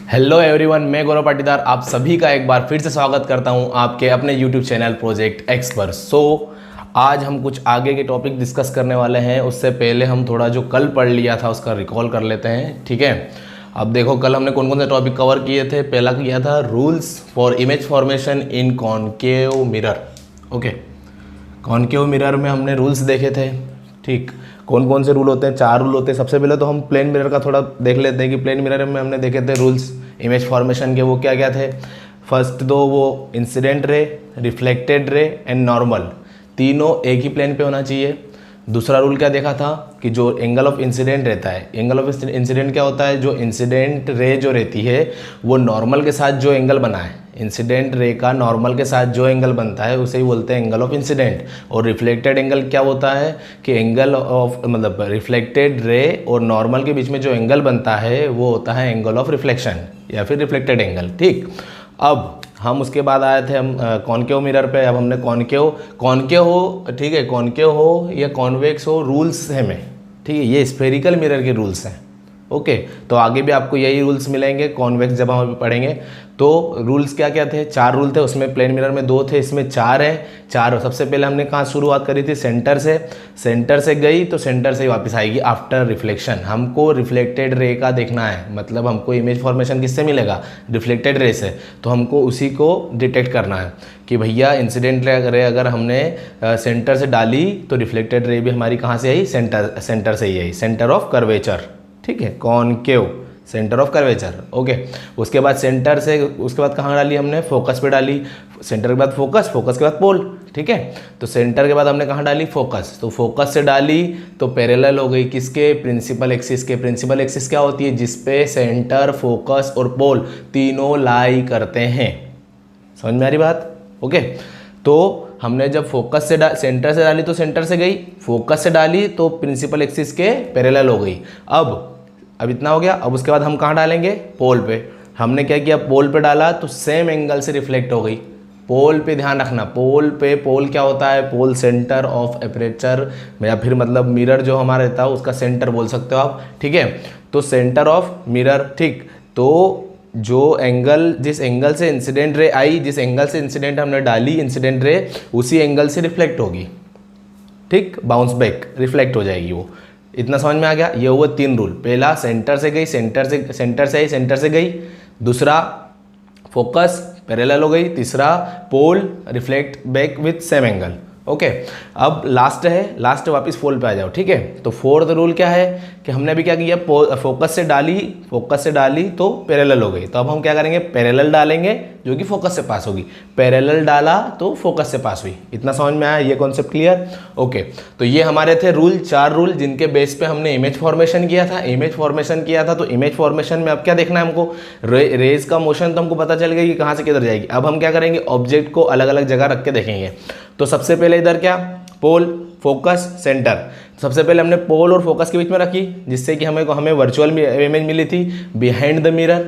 Hello everyone, मैं गौरव पाटीदार आप सभी का एक बार फिर से स्वागत करता हूं आपके अपने यूट्यूब चैनल प्रोजेक्ट एक्स पर। आज हम कुछ आगे के टॉपिक डिस्कस करने वाले हैं। उससे पहले हम थोड़ा जो कल पढ़ लिया था उसका रिकॉल कर लेते हैं, ठीक है। अब देखो कल हमने कौन कौन से टॉपिक कवर किए थे। पहला किया था rules for image formation in concave mirror. Okay, concave mirror में हमने रूल्स देखे थे, ठीक। कौन कौन से रूल होते हैं? 4 रूल होते हैं। सबसे पहले तो हम प्लेन मिरर का थोड़ा देख लेते हैं कि प्लेन मिरर में हमने देखे थे रूल्स इमेज फॉर्मेशन के। वो क्या क्या थे? फर्स्ट दो वो incident ray, reflected ray and normal, तीनों एक ही प्लेन पे होना चाहिए। दूसरा रूल क्या देखा था कि जो एंगल ऑफ इंसिडेंट रहता है, एंगल ऑफ इंसिडेंट क्या होता है? जो इंसिडेंट रे जो रहती है वो नॉर्मल के साथ जो एंगल बना है, इंसिडेंट रे का नॉर्मल के साथ जो एंगल बनता है उसे ही बोलते हैं एंगल ऑफ इंसिडेंट। और रिफ्लेक्टेड एंगल क्या होता है कि एंगल ऑफ मतलब रिफ्लेक्टेड रे और नॉर्मल के बीच में जो एंगल बनता है वो होता है एंगल ऑफ रिफ्लेक्शन या फिर रिफ्लेक्टेड एंगल, ठीक। अब हम उसके बाद आए थे हम कॉनकेव मिरर पे। अब हमने कॉनकेव हो, ठीक है, कॉनकेव हो या कॉन्वेक्स हो, रूल्स हैं में, ठीक है। ये स्फेरिकल मिरर के रूल्स हैं, ओके। तो आगे भी आपको यही रूल्स मिलेंगे कॉन्वेक्स जब हम अभी पढ़ेंगे। तो रूल्स क्या क्या थे? 4 रूल थे, उसमें प्लेन मिरर में 2 थे, इसमें 4 है। 4 सबसे पहले हमने कहाँ शुरुआत करी थी? सेंटर से गई तो सेंटर से ही वापस आएगी आफ्टर रिफ्लेक्शन। हमको रिफ्लेक्टेड रे का देखना है, मतलब हमको इमेज फॉर्मेशन किससे मिलेगा? रिफ्लेक्टेड रे से। तो हमको उसी को डिटेक्ट करना है कि भैया इंसिडेंट रे अगर हमने सेंटर से डाली तो रिफ्लेक्टेड रे भी हमारी कहाँ से आई? सेंटर से ही आई, सेंटर ऑफ कर्वेचर, ठीक है, concave, centre of curvature, okay. उसके बाद सेंटर से उसके बाद कहाँ डाली हमने? फोकस पे डाली। सेंटर के बाद फोकस के बाद पोल, ठीक है। तो सेंटर के बाद हमने कहाँ डाली? फोकस। तो फोकस से डाली तो पैरेलल हो गई किसके? प्रिंसिपल एक्सिस के। प्रिंसिपल एक्सिस क्या होती है? जिसपे सेंटर, फोकस और पोल तीनों लाई करते हैं। समझ में आ रही बात? ओके। तो हमने जब फोकस से सेंटर से डाली तो सेंटर से गई, फोकस से डाली तो प्रिंसिपल एक्सिस के पैरेलल हो गई। अब इतना हो गया। अब उसके बाद हम कहाँ डालेंगे? पोल पे। हमने क्या किया? पोल पे डाला तो सेम एंगल से रिफ्लेक्ट हो गई। पोल पे ध्यान रखना, पोल क्या होता है? पोल सेंटर ऑफ एपरेचर या फिर मतलब मिरर जो हमारा रहता है उसका सेंटर बोल सकते हो आप, ठीक है। तो सेंटर ऑफ मिरर, ठीक। तो जो एंगल, जिस एंगल से इंसिडेंट रे आई, जिस एंगल से इंसिडेंट हमने डाली इंसिडेंट रे, उसी एंगल से रिफ्लेक्ट होगी, ठीक, बाउंस बैक, रिफ्लेक्ट हो जाएगी वो। इतना समझ में आ गया? ये हुआ 3 रूल। पहला सेंटर से गई, सेंटर से आई, सेंटर से गई। दूसरा फोकस, पैरेलल हो गई। तीसरा pole, reflect back with same angle, okay. अब लास्ट है, लास्ट वापस पोल पे आ जाओ, ठीक है। तो 4th रूल क्या है कि हमने अभी क्या किया? फोकस से डाली तो पैरेलल हो गई। तो अब हम क्या करेंगे? पैरेलल डालेंगे जो कि फोकस से पास होगी। पैरेलल डाला तो फोकस से पास हुई। इतना समझ में आया? ये कॉन्सेप्ट क्लियर? ओके। तो ये हमारे थे रूल, 4 रूल जिनके बेस पे हमने इमेज फॉर्मेशन किया था। तो इमेज फॉर्मेशन में अब क्या देखना है हमको? रेज का मोशन तो हमको पता चल गया कि कहाँ से किधर जाएगी। अब हम क्या करेंगे? ऑब्जेक्ट को अलग अलग जगह रख के देखेंगे। तो सबसे पहले इधर क्या? पोल, फोकस, सेंटर। सबसे पहले हमने पोल और फोकस के बीच में रखी, जिससे कि हमें वर्चुअल इमेज मिली थी बिहाइंड द मिरर।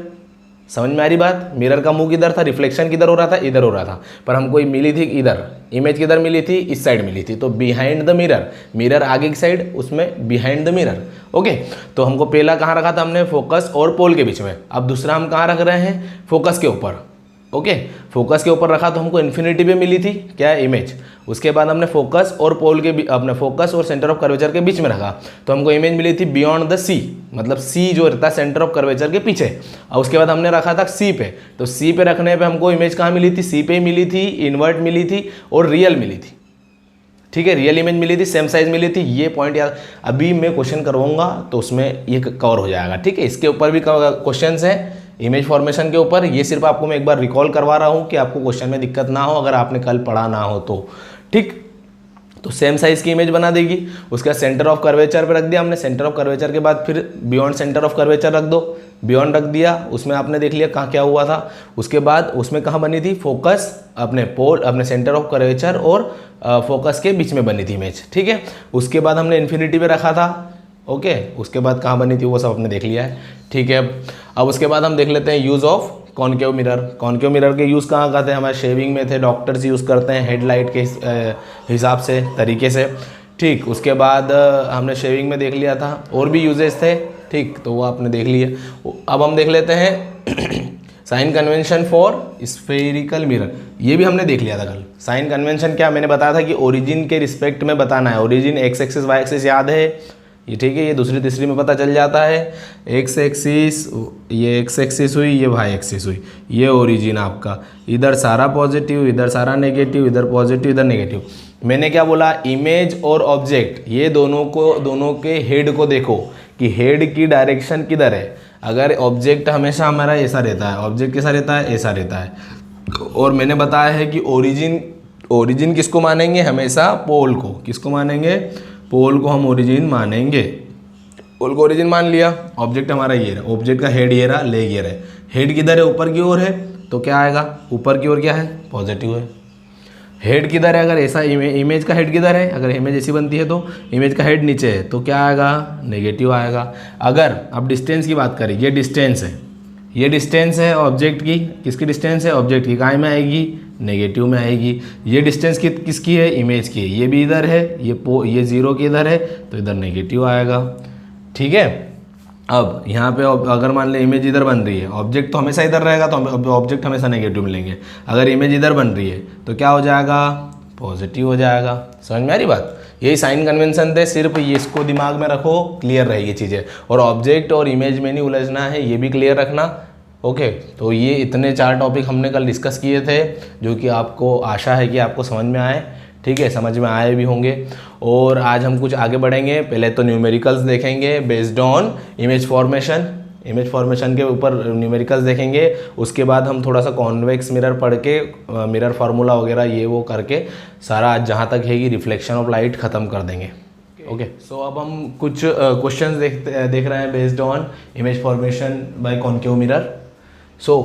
समझ में आ रही बात? मिरर का मुंह किधर था? रिफ्लेक्शन किधर हो रहा था? इधर हो रहा था। पर हमको मिली थी इधर, इमेज किधर मिली थी? इस साइड मिली थी। तो बिहाइंड द मिरर आगे की साइड, उसमें बिहाइंड द मिरर, ओके। तो हमको पहला कहाँ रखा था हमने? फोकस और पोल के बीच में। अब दूसरा हम कहाँ रख रहे हैं? फोकस के ऊपर, ओके। फोकस के ऊपर रखा तो हमको इन्फिनिटी पे मिली थी क्या? इमेज। उसके बाद हमने फोकस और पोल के अपने फोकस और सेंटर ऑफ कर्वेचर के बीच में रखा तो हमको इमेज मिली थी बियॉन्ड द सी, मतलब सी जो रहता है सेंटर ऑफ कर्वेचर के पीछे। और उसके बाद हमने रखा था सी पे। तो सी पे रखने पे हमको इमेज कहाँ मिली थी? सी पे ही मिली थी, इन्वर्ट मिली थी और रियल मिली थी, ठीक है। रियल इमेज मिली थी, सेम साइज मिली थी। ये पॉइंट यार अभी मैं क्वेश्चन करवाऊंगा तो उसमें ये कवर हो जाएगा, ठीक है। इसके ऊपर भी क्वेश्चन हैं इमेज फॉर्मेशन के ऊपर। ये सिर्फ आपको मैं एक बार रिकॉल करवा रहा हूँ कि आपको क्वेश्चन में दिक्कत ना हो अगर आपने कल पढ़ा ना हो तो, ठीक। तो सेम साइज की इमेज बना देगी। उसके बाद सेंटर ऑफ कर्वेचर पे रख दिया हमने। सेंटर ऑफ कर्वेचर के बाद फिर बियॉन्ड सेंटर ऑफ कर्वेचर रख दो। बियॉन्ड रख दिया, उसमें आपने देख लिया कहाँ क्या हुआ था। उसके बाद उसमें कहाँ बनी थी? फोकस, अपने पोल, अपने सेंटर ऑफ कर्वेचर और फोकस के बीच में बनी थी इमेज, ठीक है। उसके बाद हमने इन्फिनिटी पे रखा था, ओके। उसके बाद कहाँ बनी थी वो सब आपने देख लिया है, ठीक है। अब उसके बाद हम देख लेते हैं use of concave mirror. Concave mirror के यूज़ कहाँ करते हैं? हमारे शेविंग में थे, डॉक्टर्स यूज़ करते हैं हेडलाइट के हिसाब से, तरीके से, ठीक। उसके बाद हमने शेविंग में देख लिया था, और भी यूजेस थे, ठीक। तो वो आपने देख लिए। अब हम देख लेते हैं sign convention for spherical mirror, ये भी हमने देख लिया था कल। साइन कन्वेंशन क्या मैंने बताया था कि ओरिजिन के रिस्पेक्ट में बताना है। Origin X axis Y axis याद है ये, ठीक है, ये दूसरी तीसरी में पता चल जाता है। एक्स एक्सिस, ये एक्स एक्सिस हुई, ये वाई एक्सिस हुई, ये ओरिजिन आपका, इधर सारा पॉजिटिव, इधर सारा नेगेटिव, इधर पॉजिटिव, इधर नेगेटिव। मैंने क्या बोला, इमेज और ऑब्जेक्ट ये दोनों के हेड को देखो कि हेड की डायरेक्शन किधर है। अगर ऑब्जेक्ट हमेशा हमारा ऐसा रहता है, ऑब्जेक्ट कैसा रहता है, ऐसा रहता है। और मैंने बताया है कि ओरिजिन किसको मानेंगे, हमेशा पोल को। किसको मानेंगे, पोल को हम ओरिजिन मानेंगे। पोल को ओरिजिन मान लिया। ऑब्जेक्ट हमारा ये रहा, ऑब्जेक्ट का हेड ये रहा, लेग ये है। हेड किधर है, ऊपर की ओर है, तो क्या आएगा, ऊपर की ओर क्या है, पॉजिटिव है। हेड किधर है, अगर ऐसा इमेज का हेड किधर है, अगर इमेज ऐसी बनती है तो इमेज का हेड नीचे है, तो क्या आएगा, नेगेटिव आएगा। अगर अब डिस्टेंस की बात करें, ये डिस्टेंस है, ये डिस्टेंस है ऑब्जेक्ट की, किसकी डिस्टेंस है, ऑब्जेक्ट की, काय में आएगी, नेगेटिव में आएगी। ये डिस्टेंस किसकी है, इमेज की, ये भी इधर है, ये जीरो की इधर है, तो इधर नेगेटिव आएगा। ठीक है। अब यहाँ पे अगर मान ले इमेज इधर बन रही है, ऑब्जेक्ट तो हमेशा इधर रहेगा, तो ऑब्जेक्ट हमेशा नेगेटिव मिलेंगे। अगर इमेज इधर बन रही है तो क्या हो जाएगा, पॉजिटिव हो जाएगा। समझ में आ रही बात, यही साइन कन्वेंशन थे, सिर्फ ये इसको दिमाग में रखो, क्लियर रहेगी चीज़ें। और ऑब्जेक्ट और इमेज में नहीं उलझना है, ये भी क्लियर रखना। ओके, तो ये इतने 4 टॉपिक हमने कल डिस्कस किए थे, जो कि आपको आशा है कि आपको समझ में आए। ठीक है, समझ में आए भी होंगे। और आज हम कुछ आगे बढ़ेंगे। पहले तो न्यूमेरिकल्स देखेंगे बेस्ड ऑन इमेज फॉर्मेशन के ऊपर न्यूमेरिकल्स देखेंगे। उसके बाद हम थोड़ा सा कॉन्वेक्स मिरर पढ़ के मिरर फार्मूला वगैरह ये वो करके सारा आज जहाँ तक है कि रिफ्लेक्शन ऑफ लाइट ख़त्म कर देंगे। ओके, सो अब हम कुछ क्वेश्चंस देख रहे हैं based on image formation by concave mirror. So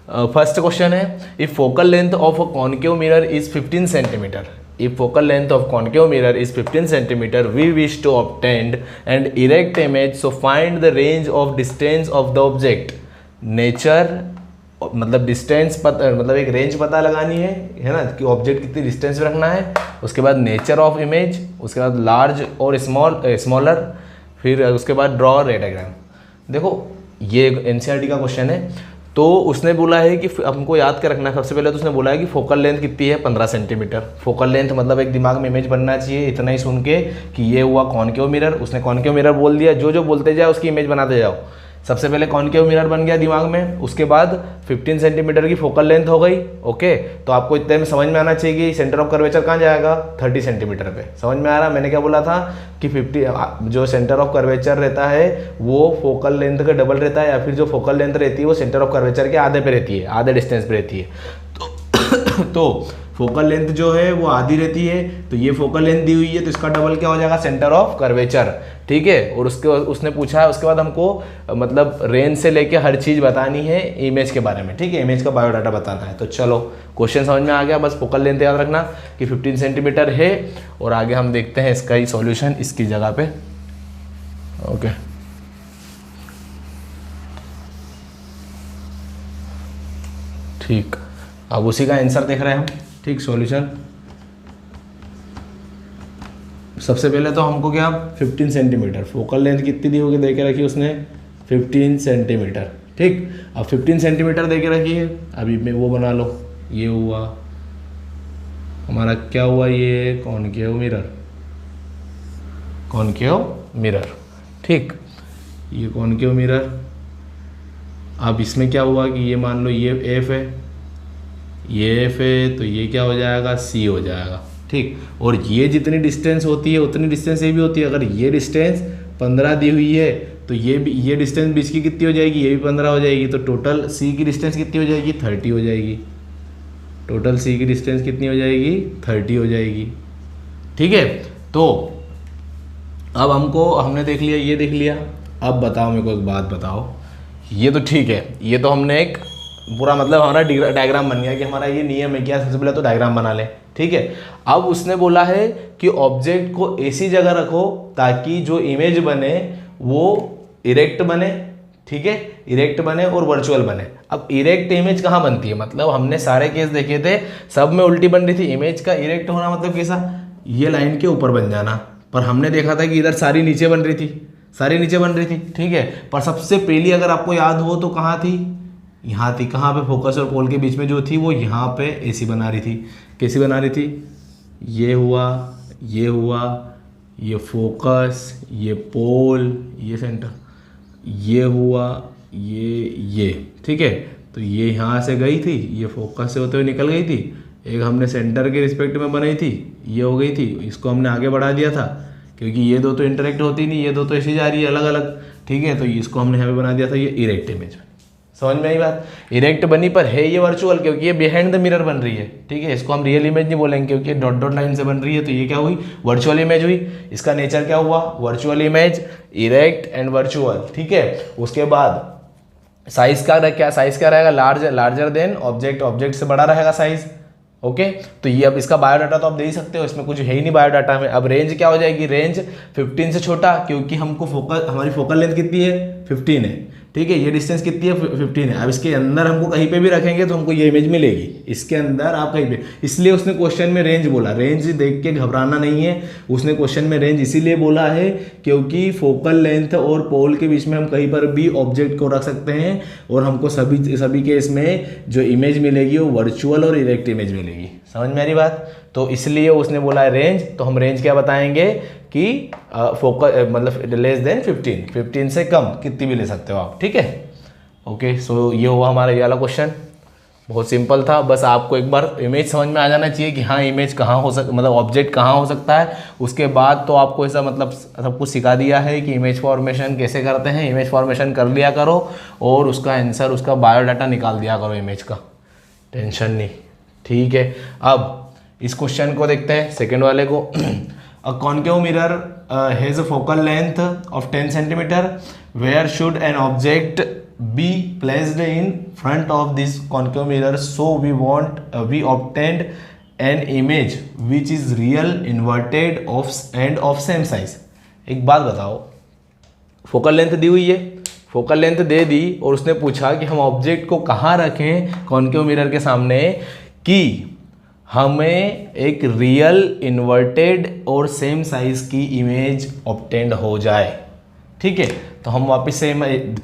first question है, if focal length of a concave mirror is 15 centimetre, if focal length of concave mirror is 15 centimeter, we wish to obtain an erect image, so find the range of distance of the object. Nature मतलब distance मतलब एक range पता लगानी है ना, कि object कितनी distance में रखना है। उसके बाद नेचर ऑफ इमेज, उसके बाद लार्ज और स्मॉलर, फिर उसके बाद ड्रॉ रे डायग्राम। देखो ये एनसीईआरटी का क्वेश्चन है, तो उसने बोला है कि हमको याद कर रखना। सबसे पहले तो उसने बोला है कि फोकल लेंथ कितनी है, 15 सेंटीमीटर। फोकल लेंथ मतलब एक दिमाग में इमेज बनना चाहिए, इतना ही सुन के कि ये हुआ कॉन्केव मिरर। उसने कॉन्केव मिरर बोल दिया, जो बोलते जाओ उसकी इमेज बनाते जाओ। सबसे पहले कॉन्केव मिरर बन गया दिमाग में, उसके बाद 15 सेंटीमीटर की फोकल लेंथ हो गई। ओके, तो आपको इतने में समझ में आना चाहिए कि सेंटर ऑफ कर्वेचर कहाँ जाएगा, 30 सेंटीमीटर पे। समझ में आ रहा, मैंने क्या बोला था कि 50 जो सेंटर ऑफ कर्वेचर रहता है वो फोकल लेंथ का डबल रहता है, या फिर जो फोकल लेंथ रहती है वो सेंटर ऑफ कर्वेचर के आधे पे रहती है, आधे डिस्टेंस पे रहती है। तो फोकल लेंथ जो है वो आधी रहती है, तो ये फोकल लेंथ दी हुई है, तो इसका डबल क्या हो जाएगा, सेंटर ऑफ कर्वेचर। ठीक है, और उसने पूछा है उसके बाद हमको मतलब रेंज से लेके हर चीज़ बतानी है इमेज के बारे में। ठीक है, इमेज का बायोडाटा बताना है। तो चलो क्वेश्चन समझ में आ गया, बस फोकल लेंथ याद रखना कि 15 सेंटीमीटर है। और आगे हम देखते हैं इसका ही सॉल्यूशन इसकी जगह पे। ओके, ठीक, अब उसी का आंसर देख रहे हैं हम। ठीक, सॉल्यूशन सबसे पहले तो हमको क्या 15 सेंटीमीटर, फोकल लेंथ कितनी दी होगी दे के रखी उसने 15 सेंटीमीटर। ठीक, अब 15 सेंटीमीटर दे के रखी है, अभी मैं वो बना लो। ये हुआ हमारा क्या हुआ, ये कॉन्केव मिरर। ठीक, ये कॉन्केव मिरर। अब इसमें क्या हुआ कि ये मान लो ये एफ है, ये एफ है, तो ये क्या हो जाएगा, सी हो जाएगा। ठीक, और ये जितनी डिस्टेंस होती है उतनी डिस्टेंस ये भी होती है। अगर ये डिस्टेंस 15 दी हुई है तो ये डिस्टेंस बीच की कितनी हो जाएगी, ये भी 15 हो जाएगी। तो टोटल सी की डिस्टेंस कितनी हो जाएगी, 30 हो जाएगी। टोटल सी की डिस्टेंस कितनी हो जाएगी, 30 हो जाएगी। ठीक है, तो अब हमने देख लिया, ये देख लिया। अब बताओ मेरे को एक बात बताओ, ये तो ठीक है, ये तो हमने एक पूरा मतलब हमारा डायग्राम बन गया कि हमारा ये नियम है क्या, सबसे पहले तो डायग्राम बना ले। ठीक है, अब उसने बोला है कि ऑब्जेक्ट को ऐसी जगह रखो ताकि जो इमेज बने वो इरेक्ट बने। ठीक है, इरेक्ट बने और वर्चुअल बने। अब इरेक्ट इमेज कहाँ बनती है, मतलब हमने सारे केस देखे थे, सब में उल्टी बन रही थी। इमेज का इरेक्ट होना मतलब कैसा, ये लाइन के ऊपर बन जाना, पर हमने देखा था कि इधर सारी नीचे बन रही थी। सारी नीचे बन रही थी, ठीक है। पर सबसे पहली अगर आपको याद हो तो कहाँ थी, यहाँ थी। कहाँ पे, फोकस और पोल के बीच में जो थी वो यहाँ पे ऐसी बना रही थी। कैसी बना रही थी, ये हुआ, ये हुआ, ये फोकस, ये पोल, ये सेंटर, ये हुआ, ये, ठीक है। तो ये यहाँ से गई थी, ये फोकस से होते हुए निकल गई थी। एक हमने सेंटर के रिस्पेक्ट में बनाई थी, ये हो गई थी, इसको हमने आगे बढ़ा दिया था क्योंकि ये दो तो इंटरेक्ट होती नहीं, ये दो तो ऐसी जा रही है अलग अलग, ठीक है। तो इसको हमने यहाँ पे बना दिया था, ये इरेक्ट इमेज। समझ में आई बात। इरेक्ट बनी पर है ये वर्चुअल, क्योंकि ये बिहाइंड द मिरर बन रही है, ठीक है। इसको हम रियल इमेज नहीं बोलेंगे क्योंकि डॉट डॉट लाइन से बन रही है। तो ये क्या हुई, वर्चुअल इमेज हुई। इसका नेचर क्या हुआ, virtual image, erect and virtual, ठीक है। उसके बाद साइज का क्या, साइज क्या रहेगा, लार्जर देन ऑब्जेक्ट, ऑब्जेक्ट से बड़ा रहेगा साइज, ओके। तो ये अब इसका बायोडाटा तो आप दे ही सकते हो, इसमें कुछ है ही नहीं बायोडाटा में। अब रेंज क्या हो जाएगी, रेंज 15 से छोटा, क्योंकि हमको फोकस, हमारी फोकल लेंथ कितनी है, 15 है, ठीक है। ये डिस्टेंस कितनी है, 15 है। अब इसके अंदर हमको कहीं पे भी रखेंगे तो हमको ये इमेज मिलेगी, इसके अंदर आप कहीं पे। इसलिए उसने क्वेश्चन में रेंज बोला, रेंज देख के घबराना नहीं है। उसने क्वेश्चन में रेंज इसीलिए बोला है क्योंकि फोकल लेंथ और पोल के बीच में हम कहीं पर भी ऑब्जेक्ट को रख सकते हैं और हमको सभी केस में जो इमेज मिलेगी वो वर्चुअल और इरेक्ट इमेज मिलेगी। समझ में आ रही बात। तो इसलिए उसने बोला है रेंज, तो हम रेंज क्या बताएंगे कि फोकस मतलब लेस देन 15 से कम कितनी भी ले सकते हो आप, ठीक है। ओके, सो ये हुआ हमारा ये वाला क्वेश्चन। बहुत सिंपल था, बस आपको एक बार इमेज समझ में आ जाना चाहिए कि हाँ इमेज कहाँ हो सकता, मतलब ऑब्जेक्ट कहाँ हो सकता है। उसके बाद तो आपको ऐसा मतलब सब कुछ सिखा दिया है कि इमेज फॉर्मेशन कैसे करते हैं। इमेज फॉर्मेशन कर लिया करो और उसका आंसर, उसका बायोडाटा निकाल दिया करो इमेज का, टेंशन नहीं, ठीक है। अब इस क्वेश्चन को देखते हैं, सेकेंड वाले को। A concave mirror has a focal length of 10 centimeter. Where should an object be placed in front of this concave mirror? So we obtained an image which is real, inverted and of same size. एक बात बताओ, focal length दी हुई है, focal length दे दी और उसने पूछा कि हम ऑब्जेक्ट को कहाँ रखें कॉन्केव मिरर के सामने कि हमें एक रियल, इन्वर्टेड और सेम साइज की इमेज ऑब्टेंड हो जाए, ठीक है। तो हम वापस से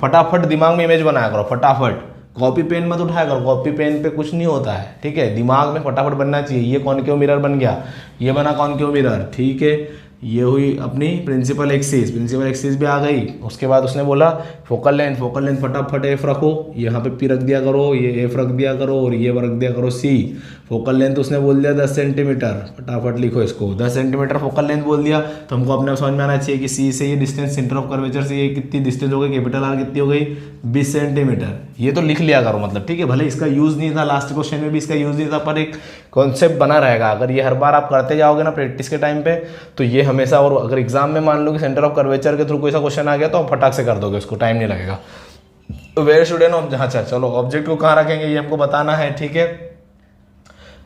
फटाफट दिमाग में इमेज बनाया करो, फटाफट। कॉपी पेन मत उठाया करो, कॉपी पेन पे कुछ नहीं होता है, ठीक है। दिमाग में फटाफट बनना चाहिए। ये कॉन्केव मिरर बन गया, ये बना कॉन्केव मिरर, ठीक है। ये हुई अपनी प्रिंसिपल एक्सिस भी आ गई। उसके बाद उसने बोला फोकल लेंथ फटाफट एफ रखो, यहाँ पे पी रख दिया करो, ये एफ रख दिया करो और ये रख दिया करो सी। फोकल लेंथ उसने बोल दिया 10 सेंटीमीटर, फटाफट लिखो इसको, 10 सेंटीमीटर फोकल लेंथ बोल दिया। तो हमको अपने समझ में आना चाहिए कि सी से ये डिस्टेंस, सेंटर ऑफ कर्वेचर से ये कितनी डिस्टेंस हो गई, कैपिटल आर कितनी हो गई, 20 सेंटीमीटर। ये तो लिख लिया करो, मतलब ठीक है। भले इसका यूज़ नहीं था, लास्ट क्वेश्चन में भी इसका यूज़ नहीं था, पर एक कॉन्सेप्ट बना रहेगा। अगर ये हर बार आप करते जाओगे ना प्रैक्टिस के टाइम पे, तो ये हमेशा, और अगर एग्जाम में मान लो कि सेंटर ऑफ कर्वेचर के थ्रू कोई सा क्वेश्चन आ गया तो आप फटाक से कर दोगे, उसको टाइम नहीं लगेगा। तो वेयर शुड एन ऑब्जेक्ट, अच्छा चलो ऑब्जेक्ट को कहाँ रखेंगे ये हमको बताना है, ठीक है।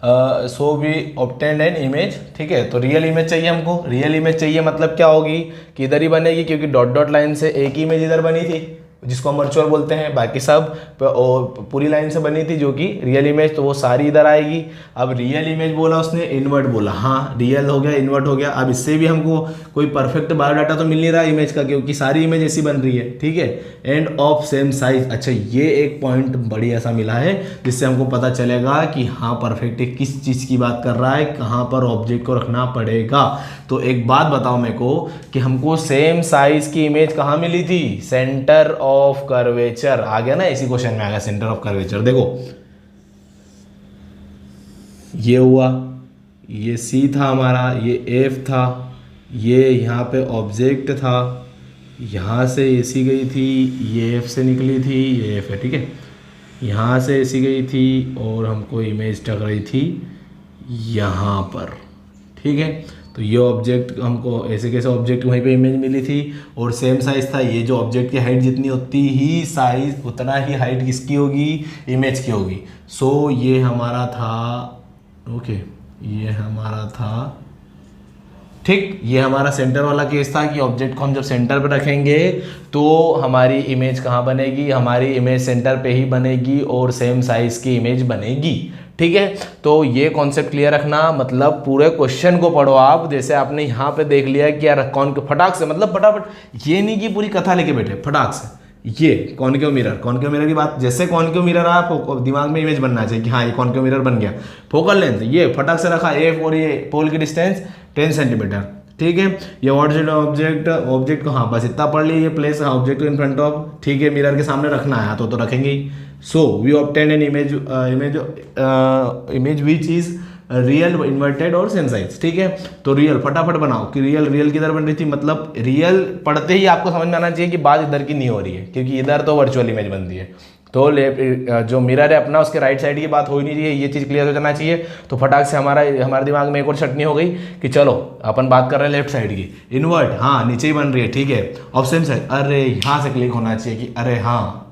So we obtained an image, ठीक है। तो रियल इमेज चाहिए हमको, रियल इमेज चाहिए मतलब क्या होगी कि इधर ही बनेगी, क्योंकि डॉट डॉट लाइन से एक ही इमेज इधर बनी थी जिसको हम वर्चुअल बोलते हैं, बाकी सब पूरी लाइन से बनी थी जो कि रियल इमेज, तो वो सारी इधर आएगी। अब रियल इमेज बोला उसने, इन्वर्ट बोला, हाँ रियल हो गया, इन्वर्ट हो गया। अब इससे भी हमको कोई परफेक्ट बायोडाटा तो मिल नहीं रहा इमेज का, क्योंकि सारी इमेज ऐसी बन रही है, ठीक है। एंड ऑफ सेम साइज, अच्छा ये एक पॉइंट बड़ी ऐसा मिला है जिससे हमको पता चलेगा कि हाँ परफेक्ट किस चीज़ की बात कर रहा है, कहाँ पर ऑब्जेक्ट को रखना पड़ेगा। तो एक बात बताओ मेरे को कि हमको सेम साइज की इमेज कहाँ मिली थी, सेंटर ऑफ कर्वेचर। आ गया ना, इसी क्वेश्चन में आ गया सेंटर ऑफ कर्वेचर। देखो ये हुआ, ये सी था हमारा, ये एफ था, ये यहाँ पे ऑब्जेक्ट था, यहाँ से एसी गई थी, ये एफ से निकली थी, ये एफ है, ठीक है। यहाँ से एसी गई थी और हमको इमेज टक रही थी यहाँ पर, ठीक है। तो ये ऑब्जेक्ट हमको ऐसे कैसे ऑब्जेक्ट वहीं पे इमेज मिली थी और सेम साइज़ था। ये जो ऑब्जेक्ट की हाइट जितनी होती ही साइज उतना ही हाइट किसकी होगी, इमेज की होगी। सो ये हमारा था, ओके ये हमारा था, ठीक। ये हमारा सेंटर वाला केस था कि ऑब्जेक्ट को हम जब सेंटर पे रखेंगे तो हमारी इमेज कहाँ बनेगी, हमारी इमेज सेंटर पे ही बनेगी और सेम साइज़ की इमेज बनेगी, ठीक है, तो ये कॉन्सेप्ट क्लियर रखना, मतलब पूरे क्वेश्चन को पढ़ो आप। जैसे आपने यहाँ पे देख लिया कि यार फटाक से, मतलब फटाफट, ये नहीं कि पूरी कथा लेके बैठे, फटाक से ये कॉन्केव मिरर की बात, जैसे कॉन्केव मिरर आप दिमाग में इमेज बनना चाहिए कि हाँ ये कॉन्केव मिरर बन गया। फोकल लेंथ ये फटाक से रखा एफ, और ये पोल की डिस्टेंस 10 सेंटीमीटर, ठीक है। ये ऑब्जेक्ट को, हाँ बस इतना पढ़ ली, ये place object in front of, ठीक है, मिरर के सामने रखना है तो रखेंगे ही। So we obtain an image which is real, inverted और सेम साइज, ठीक है। तो रियल फटाफट बनाओ कि रियल किधर बन रही थी, मतलब रियल पढ़ते ही आपको समझ में आना चाहिए कि बात इधर की नहीं हो रही है, क्योंकि इधर तो वर्चुअल इमेज बनती है। तो जो मिरर है अपना, उसके राइट साइड की बात हो ही नहीं चाहिए, ये चीज़ क्लियर हो जाना चाहिए। तो फटाक से हमारे दिमाग में एक और चटनी हो गई कि चलो अपन बात कर रहे हैं लेफ्ट साइड की, इन्वर्ट, हाँ नीचे ही बन रही है, ठीक है। और सेम साइज, अरे यहाँ से क्लिक होना चाहिए कि अरे हाँ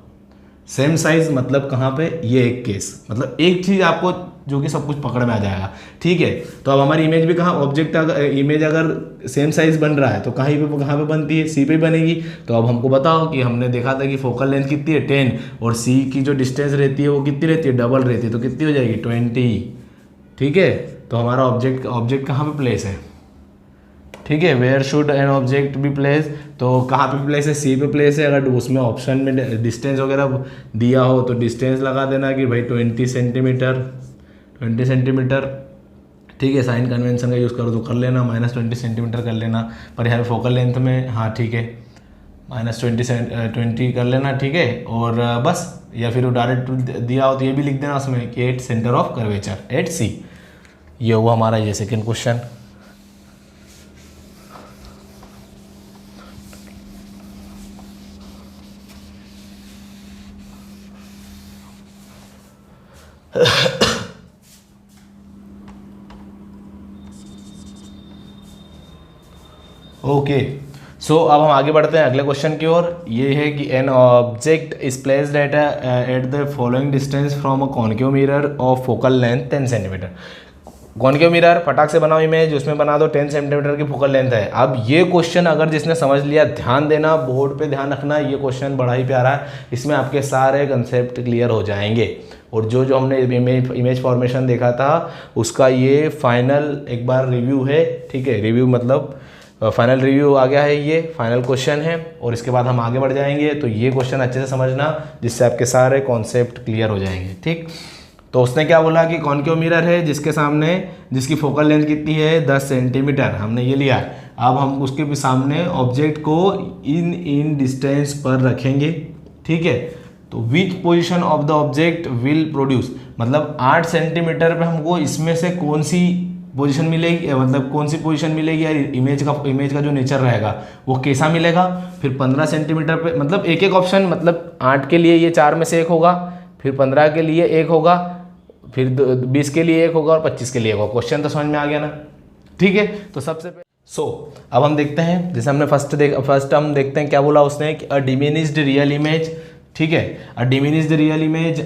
सेम साइज, मतलब कहाँ पे, ये एक केस, मतलब एक चीज़ आपको जो कि सब कुछ पकड़ में आ जाएगा, ठीक है। तो अब हमारी इमेज भी कहाँ, ऑब्जेक्ट इमेज अगर सेम साइज बन रहा है तो कहाँ पे बनती है, सी पे बनेगी। तो अब हमको बताओ कि हमने देखा था कि फोकल लेंथ कितनी है 10, और सी की जो डिस्टेंस रहती है वो कितनी रहती है, डबल रहती है, तो कितनी हो जाएगी 20, ठीक है। तो हमारा ऑब्जेक्ट कहाँ पे प्लेस है, ठीक है, where should an object be place, तो कहाँ पे प्लेस है, सी पे प्लेस है। अगर उसमें ऑप्शन में डिस्टेंस वगैरह दिया हो तो डिस्टेंस लगा देना कि भाई 20 सेंटीमीटर, ठीक है। साइन कन्वेंशन का यूज़ करो तो कर लेना, -20 सेंटीमीटर कर लेना, पर यहाँ फोकल लेंथ में, हाँ ठीक है, -20 कर लेना, ठीक है। और बस, या फिर डायरेक्ट दिया हो तो ये भी लिख देना उसमें कि at centre of curvature at C. ये हुआ हमारा ये सेकेंड क्वेश्चन। ओके, सो अब हम आगे बढ़ते हैं अगले क्वेश्चन की ओर। ये है कि an object is placed at the following distance from a concave mirror of focal length 10 centimetre. Concave mirror फटाक से बनाओ इमेज, उसमें बना दो 10 सेंटीमीटर की फोकल लेंथ है। अब ये क्वेश्चन अगर जिसने समझ लिया, ध्यान देना, बोर्ड पे ध्यान रखना, ये क्वेश्चन बड़ा ही प्यारा है, इसमें आपके सारे कंसेप्ट क्लियर हो जाएंगे। और जो हमने इमेज फॉर्मेशन देखा था उसका ये फाइनल एक बार रिव्यू है, ठीक है। रिव्यू मतलब फाइनल रिव्यू आ गया है, ये फाइनल क्वेश्चन है, और इसके बाद हम आगे बढ़ जाएंगे। तो ये क्वेश्चन अच्छे से समझना, जिससे आपके सारे कॉन्सेप्ट क्लियर हो जाएंगे, ठीक। तो उसने क्या बोला कि कॉन्केव मिरर है जिसके सामने, जिसकी फोकल लेंथ कितनी है 10 सेंटीमीटर, हमने ये लिया। अब हम उसके भी सामने ऑब्जेक्ट को इन डिस्टेंस पर रखेंगे, ठीक है। तो which position of the object will produce, मतलब 8 सेंटीमीटर पे हमको इसमें से कौन सी पोजीशन मिलेगी, मतलब कौन सी पोजीशन मिलेगी यार, इमेज का जो नेचर रहेगा वो कैसा मिलेगा। फिर 15 सेंटीमीटर पे, मतलब एक एक ऑप्शन, मतलब 8 के लिए ये 4 में से एक होगा, फिर 15 के लिए एक होगा, फिर 20 के लिए एक होगा, और 25 के लिए एक होगा। क्वेश्चन तो समझ में आ गया ना, ठीक है। तो सबसे पहले अब हम देखते हैं, जैसे हमने फर्स्ट हम देखते हैं क्या बोला उसने कि अ डिमिनिश्ड रियल इमेज, ठीक है, अ डिमिनिश्ड रियल इमेज।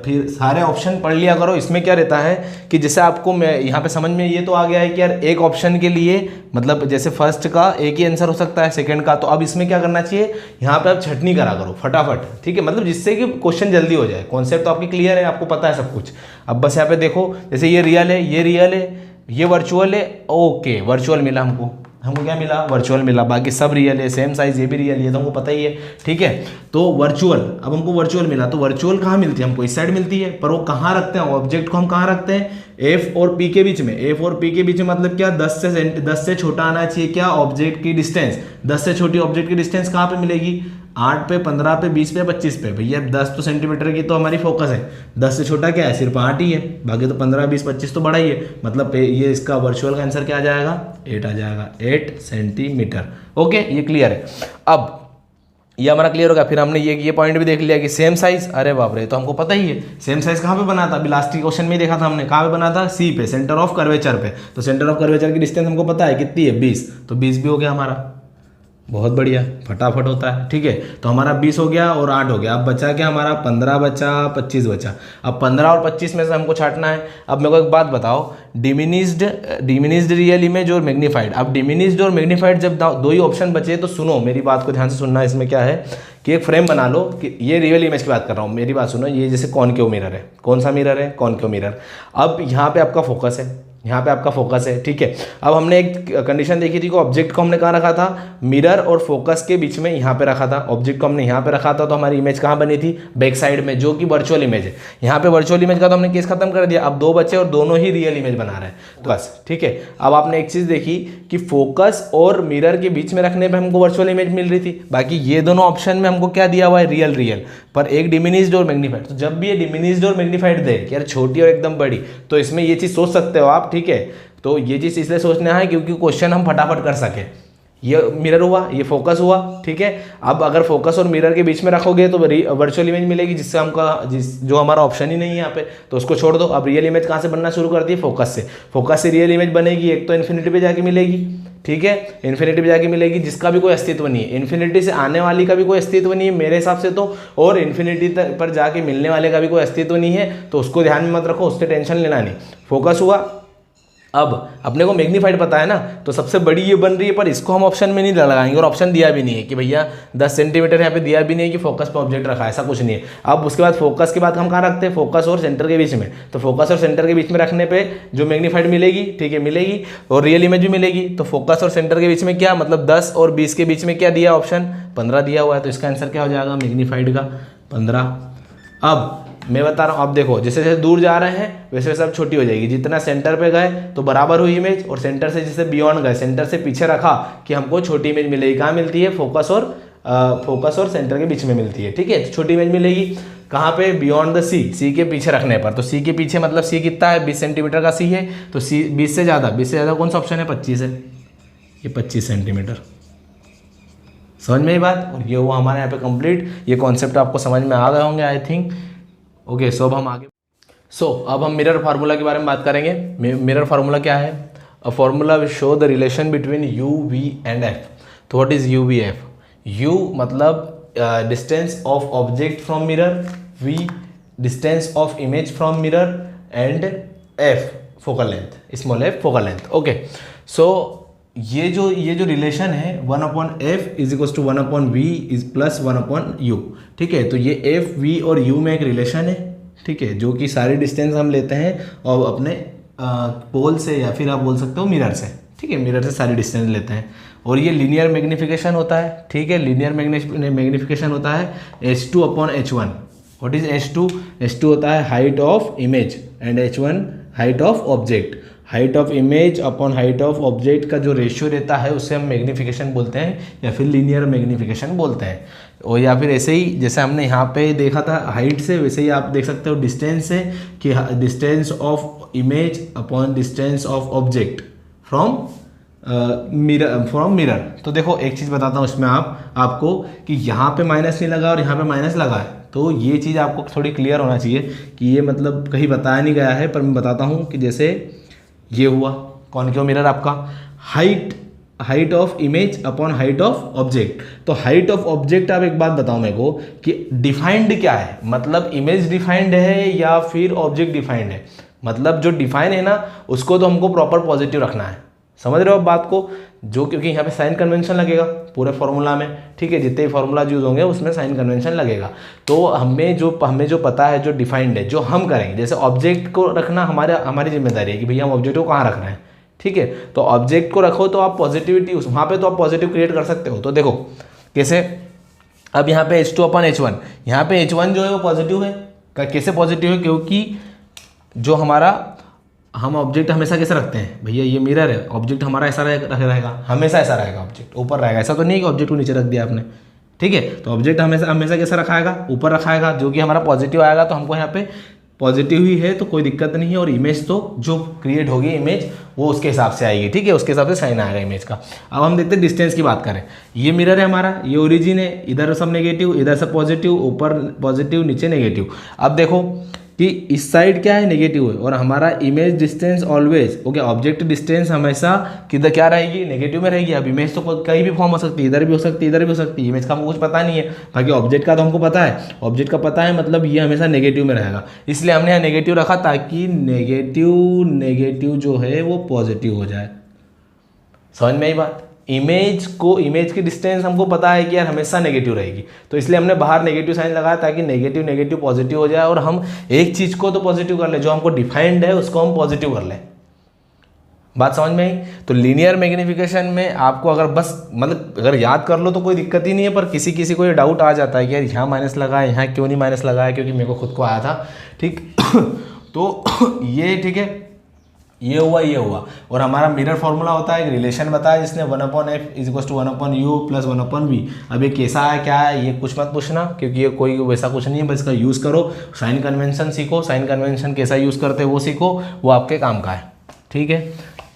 फिर सारे ऑप्शन पढ़ लिया करो। इसमें क्या रहता है कि जैसे आपको मैं यहाँ पे समझ में ये तो आ गया है कि यार एक ऑप्शन के लिए, मतलब जैसे फर्स्ट का एक ही आंसर हो सकता है, सेकंड का, तो अब इसमें क्या करना चाहिए, यहाँ पे आप छटनी करा करो फटाफट, ठीक है, मतलब जिससे कि क्वेश्चन जल्दी हो जाए। कॉन्सेप्ट तो आपकी क्लियर है, आपको पता है सब कुछ। अब बस यहाँ पे देखो, जैसे ये रियल है, ये रियल है, ये वर्चुअल है, ओके वर्चुअल मिला हमको क्या मिला, वर्चुअल मिला। बाकी सब रियल है, सेम साइज, ये भी रियल है, तो हमको पता ही है, ठीक है। तो वर्चुअल, अब हमको वर्चुअल मिला, तो वर्चुअल कहाँ मिलती है, हमको इस साइड मिलती है, पर वो कहाँ रखते हैं, ऑब्जेक्ट को हम कहाँ रखते हैं, एफ और पी के बीच में। एफ और पी के बीच में मतलब क्या, 10 से छोटा आना चाहिए क्या, ऑब्जेक्ट की डिस्टेंस। 10 से छोटी ऑब्जेक्ट की डिस्टेंस कहाँ पे मिलेगी, 8 पे, 15 पे, 20 पे, 25 पे। भैया 10 तो सेंटीमीटर की तो हमारी फोकस है, 10 से छोटा क्या है, सिर्फ 8 ही है, बाकी तो 15, 20, 25 तो बड़ा ही है। मतलब ये इसका वर्चुअल का आंसर क्या आ जाएगा, 8 आ जाएगा, 8 सेंटीमीटर। ओके, ये क्लियर है। अब ये हमारा क्लियर होगा। फिर हमने ये पॉइंट भी देख लिया कि सेम साइज, अरे बाप रे, तो हमको पता ही है सेम साइज कहाँ पे बना था, अभी लास्ट क्वेश्चन में ही देखा था हमने, कहाँ पे बना था, सी पे, सेंटर ऑफ कर्वेचर पे। तो सेंटर ऑफ कर्वेचर की डिस्टेंस हमको पता है कितनी है, 20, तो 20 भी हो गया हमारा, बहुत बढ़िया, फटाफट होता है। ठीक है, तो हमारा 20 हो गया और 8 हो गया। अब बचा क्या हमारा, 15 बचा, 25 बचा। अब 15 और 25 में से हमको छांटना है। अब मेरे को एक बात बताओ, डिमिनिस्ड रियल इमेज और मैग्नीफाइड। अब डिमिनिस्ड और मैग्नीफाइड जब दो ही ऑप्शन बचे तो सुनो, मेरी बात को ध्यान से सुनना। इसमें क्या है कि एक फ्रेम बना लो कि ये रियल इमेज की बात कर रहा हूँ, मेरी बात सुनो। ये जैसे कॉनकेव मिरर है, कौन सा मिरर है, कॉनकेव मिरर। अब यहाँ पे आपका फोकस है, यहाँ पे आपका फोकस है। ठीक है, अब हमने एक कंडीशन देखी थी कि ऑब्जेक्ट को हमने कहाँ रखा था, मिरर और फोकस के बीच में यहाँ पे रखा था। ऑब्जेक्ट को हमने यहाँ पे रखा था तो हमारी इमेज कहाँ बनी थी, बैक साइड में, जो कि वर्चुअल इमेज है। यहाँ पे वर्चुअल इमेज का तो हमने केस खत्म कर दिया। अब दो बचे और दोनों ही रियल इमेज बना रहे हैं, तो बस। ठीक है, अब आपने एक चीज़ देखी कि फोकस और मिरर के बीच में रखने पर हमको वर्चुअल इमेज मिल रही थी। बाकी ये दोनों ऑप्शन में हमको क्या दिया हुआ है, रियल रियल, पर एक डिमिनिस्ड और मैग्नीफाइड। तो जब भी ये डिमिनिस्ड और मैग्नीफाइड दे कि यार छोटी और एकदम बड़ी, तो इसमें ये चीज़ सोच सकते हो आप। ठीक है, तो ये चीज़ इसलिए सोचना है क्योंकि क्वेश्चन हम फटाफट कर सकें। ये मिरर हुआ, ये फोकस हुआ। ठीक है, अब अगर फोकस और मिरर के बीच में रखोगे तो वर्चुअल इमेज मिलेगी, जिससे जो हमारा ऑप्शन ही नहीं है यहाँ पे, तो उसको छोड़ दो। अब रियल इमेज कहाँ से बनना शुरू करती है, फोकस से। फोकस से रियल इमेज बनेगी, एक तो इन्फिनिटी पे जाके मिलेगी। ठीक है, इन्फिनिटी पे जाके मिलेगी, जिसका भी कोई अस्तित्व नहीं है। इन्फिनिटी से आने वाली का भी कोई अस्तित्व नहीं है मेरे हिसाब से तो, और इन्फिनिटी पर जाके मिलने वाले का भी कोई अस्तित्व नहीं है, तो उसको ध्यान में मत रखो, उससे टेंशन लेना नहीं। फोकस हुआ। अब अपने को मैग्नीफाइड पता है ना, तो सबसे बड़ी ये बन रही है, पर इसको हम ऑप्शन में नहीं लगाएंगे, और ऑप्शन दिया भी नहीं है कि भैया 10 सेंटीमीटर यहाँ पे दिया भी नहीं है कि फोकस पे ऑब्जेक्ट रखा है, ऐसा कुछ नहीं है। अब उसके बाद फोकस के बाद हम कहाँ रखते हैं, फोकस और सेंटर के बीच में। तो फोकस और सेंटर के बीच में रखने पे जो मैग्नीफाइड मिलेगी, ठीक है, मिलेगी, और रियल इमेज भी मिलेगी। तो फोकस और सेंटर के बीच में क्या मतलब 10 और 20 के बीच में क्या दिया ऑप्शन, 15 दिया हुआ है। तो इसका आंसर क्या हो जाएगा, मैग्नीफाइड का 15। अब मैं बता रहा हूँ, आप देखो जैसे जैसे दूर जा रहे हैं वैसे वैसे अब छोटी हो जाएगी। जितना सेंटर पे गए तो बराबर हुई इमेज, और सेंटर से जैसे बियॉन्ड गए, सेंटर से पीछे रखा कि हमको छोटी इमेज मिलेगी। कहाँ मिलती है, फोकस और सेंटर के बीच में मिलती है। ठीक है, तो छोटी इमेज मिलेगी कहाँ पे, बियॉन्ड द सी के पीछे रखने पर। तो सी के पीछे मतलब सी कितना है, 20 सेंटीमीटर का सी है, तो सी 20 से ज़्यादा कौन सा ऑप्शन है, 25 है। ये 25 सेंटीमीटर, समझ में ये बात। और ये हुआ हमारे यहाँ पे कंप्लीट। ये कॉन्सेप्ट आपको समझ में आ गए होंगे आई थिंक। ओके, सो अब हम आगे अब हम मिरर फार्मूला के बारे में बात करेंगे। मिरर फार्मूला क्या है, a formula will show the relation between u v and f. तो what is u v f, u मतलब distance of object from mirror, v distance of image from mirror, and f focal length, small f focal length. Okay, so ये जो relation है 1/f is equal to 1/v is plus 1/u। ठीक है, तो ये F we और you में एक रिलेशन है। ठीक है, जो कि सारी डिस्टेंस हम लेते हैं और अपने पोल से, या फिर आप बोल सकते हो मिरर से। ठीक है, मिरर से सारी डिस्टेंस लेते हैं, और ये लीनियर मैग्नीफिकेशन होता है। ठीक है, लीनियर मैग्नीफिकेशन होता है h2/h1। What is h2, h2 होता है height of image, and h1 height of object. Height of image upon height of object का जो रेशियो रहता है उसे हम मैग्नीफिकेशन बोलते हैं, या फिर लीनियर मैग्नीफिकेशन बोलते हैं। और या फिर ऐसे ही जैसे हमने यहाँ पे देखा था हाइट से, वैसे ही आप देख सकते हो डिस्टेंस से, कि distance of image upon distance of object from mirror. तो देखो एक चीज़ बताता हूँ इसमें आपको कि यहाँ पे माइनस नहीं लगा और यहाँ पे माइनस लगा है, तो ये चीज़ आपको थोड़ी क्लियर होना चाहिए कि ये मतलब कहीं बताया नहीं गया है, पर मैं बताता हूँ कि जैसे ये हुआ कॉनकेव मिरर आपका, height of image upon height of object. तो हाइट ऑफ ऑब्जेक्ट, आप एक बात बताओ मेरे को कि डिफाइंड क्या है, मतलब इमेज डिफाइंड है या फिर ऑब्जेक्ट डिफाइंड है। मतलब जो डिफाइन है ना उसको तो हमको प्रॉपर पॉजिटिव रखना है, समझ रहे हो आप बात को, जो क्योंकि यहाँ पे साइन कन्वेंशन लगेगा पूरे फॉर्मूला में। ठीक है, जितने भी फॉर्मूला यूज होंगे उसमें साइन कन्वेंशन लगेगा। तो हमें जो पता है, जो डिफाइंड है, जो हम करेंगे, जैसे ऑब्जेक्ट को रखना हमारी जिम्मेदारी है कि भैया हम ऑब्जेक्ट को कहाँ रखना है। ठीक है, तो ऑब्जेक्ट को रखो तो आप पॉजिटिविटी वहाँ पे तो आप पॉजिटिव क्रिएट कर सकते हो। तो देखो कैसे, अब यहाँ पे h2/h1, यहाँ पे h1 जो है वो पॉजिटिव है। कैसे पॉजिटिव है, क्योंकि जो हम ऑब्जेक्ट हमेशा कैसे रखते हैं भैया, ये मिरर है, ऑब्जेक्ट हमारा ऐसा रहेगा, हमेशा ऐसा रहेगा, ऑब्जेक्ट ऊपर रहेगा। ऐसा तो नहीं है कि ऑब्जेक्ट को नीचे रख दिया आपने। ठीक है, तो ऑब्जेक्ट हमेशा कैसे रखाएगा, ऊपर रखाएगा, जो कि हमारा पॉजिटिव आएगा। तो हमको यहाँ पे पॉजिटिव ही है तो कोई दिक्कत नहीं है, और इमेज तो जो क्रिएट होगी इमेज वो उसके हिसाब से आएगी। ठीक है, उसके हिसाब से साइन आएगा इमेज का। अब हम देखते हैं डिस्टेंस की बात करें। ये मिरर है हमारा, ये ओरिजिन है, इधर सब नेगेटिव, इधर सब पॉजिटिव, ऊपर पॉजिटिव नीचे नेगेटिव। अब देखो कि इस साइड क्या है, नेगेटिव है, और हमारा image distance always okay, object distance हमेशा किधर क्या रहेगी, नेगेटिव में रहेगी। अब इमेज तो कहीं भी फॉर्म हो सकती है, इधर भी हो सकती है, इधर भी हो सकती है, इमेज का हमको कुछ पता नहीं है, बाकी ऑब्जेक्ट का तो हमको पता है, ऑब्जेक्ट का पता है मतलब ये हमेशा नेगेटिव में रहेगा, इसलिए हमने यहाँ नेगेटिव रखा ताकि नेगेटिव जो है वो पॉजिटिव हो जाए। समझ में आई बात। इमेज की डिस्टेंस हमको पता है कि यार हमेशा नेगेटिव रहेगी, तो इसलिए हमने बाहर नेगेटिव साइन लगाया ताकि नेगेटिव पॉजिटिव हो जाए, और हम एक चीज को तो पॉजिटिव कर ले, जो हमको डिफाइंड है उसको हम पॉजिटिव कर लें। बात समझ में आई। तो लीनियर मैग्निफिकेशन में आपको अगर बस मतलब अगर याद कर लो तो कोई दिक्कत ही नहीं है, पर किसी को ये डाउट आ जाता है कि यार यहाँ माइनस लगा है, यहाँ क्यों नहीं माइनस लगाया, क्योंकि मेरे को खुद को आया था, ठीक। तो ये ठीक है, ये हुआ, और हमारा मिरर फॉर्मूला होता है, एक रिलेशन बताया जिसने 1/f = 1/u + 1/v। अब ये कैसा है, क्या है, ये कुछ मत पूछना, क्योंकि ये कोई वैसा कुछ नहीं है, बस इसका यूज़ करो, साइन कन्वेंशन सीखो, साइन कन्वेंशन कैसा यूज़ करते हैं वो सीखो, वो आपके काम का है, ठीक है।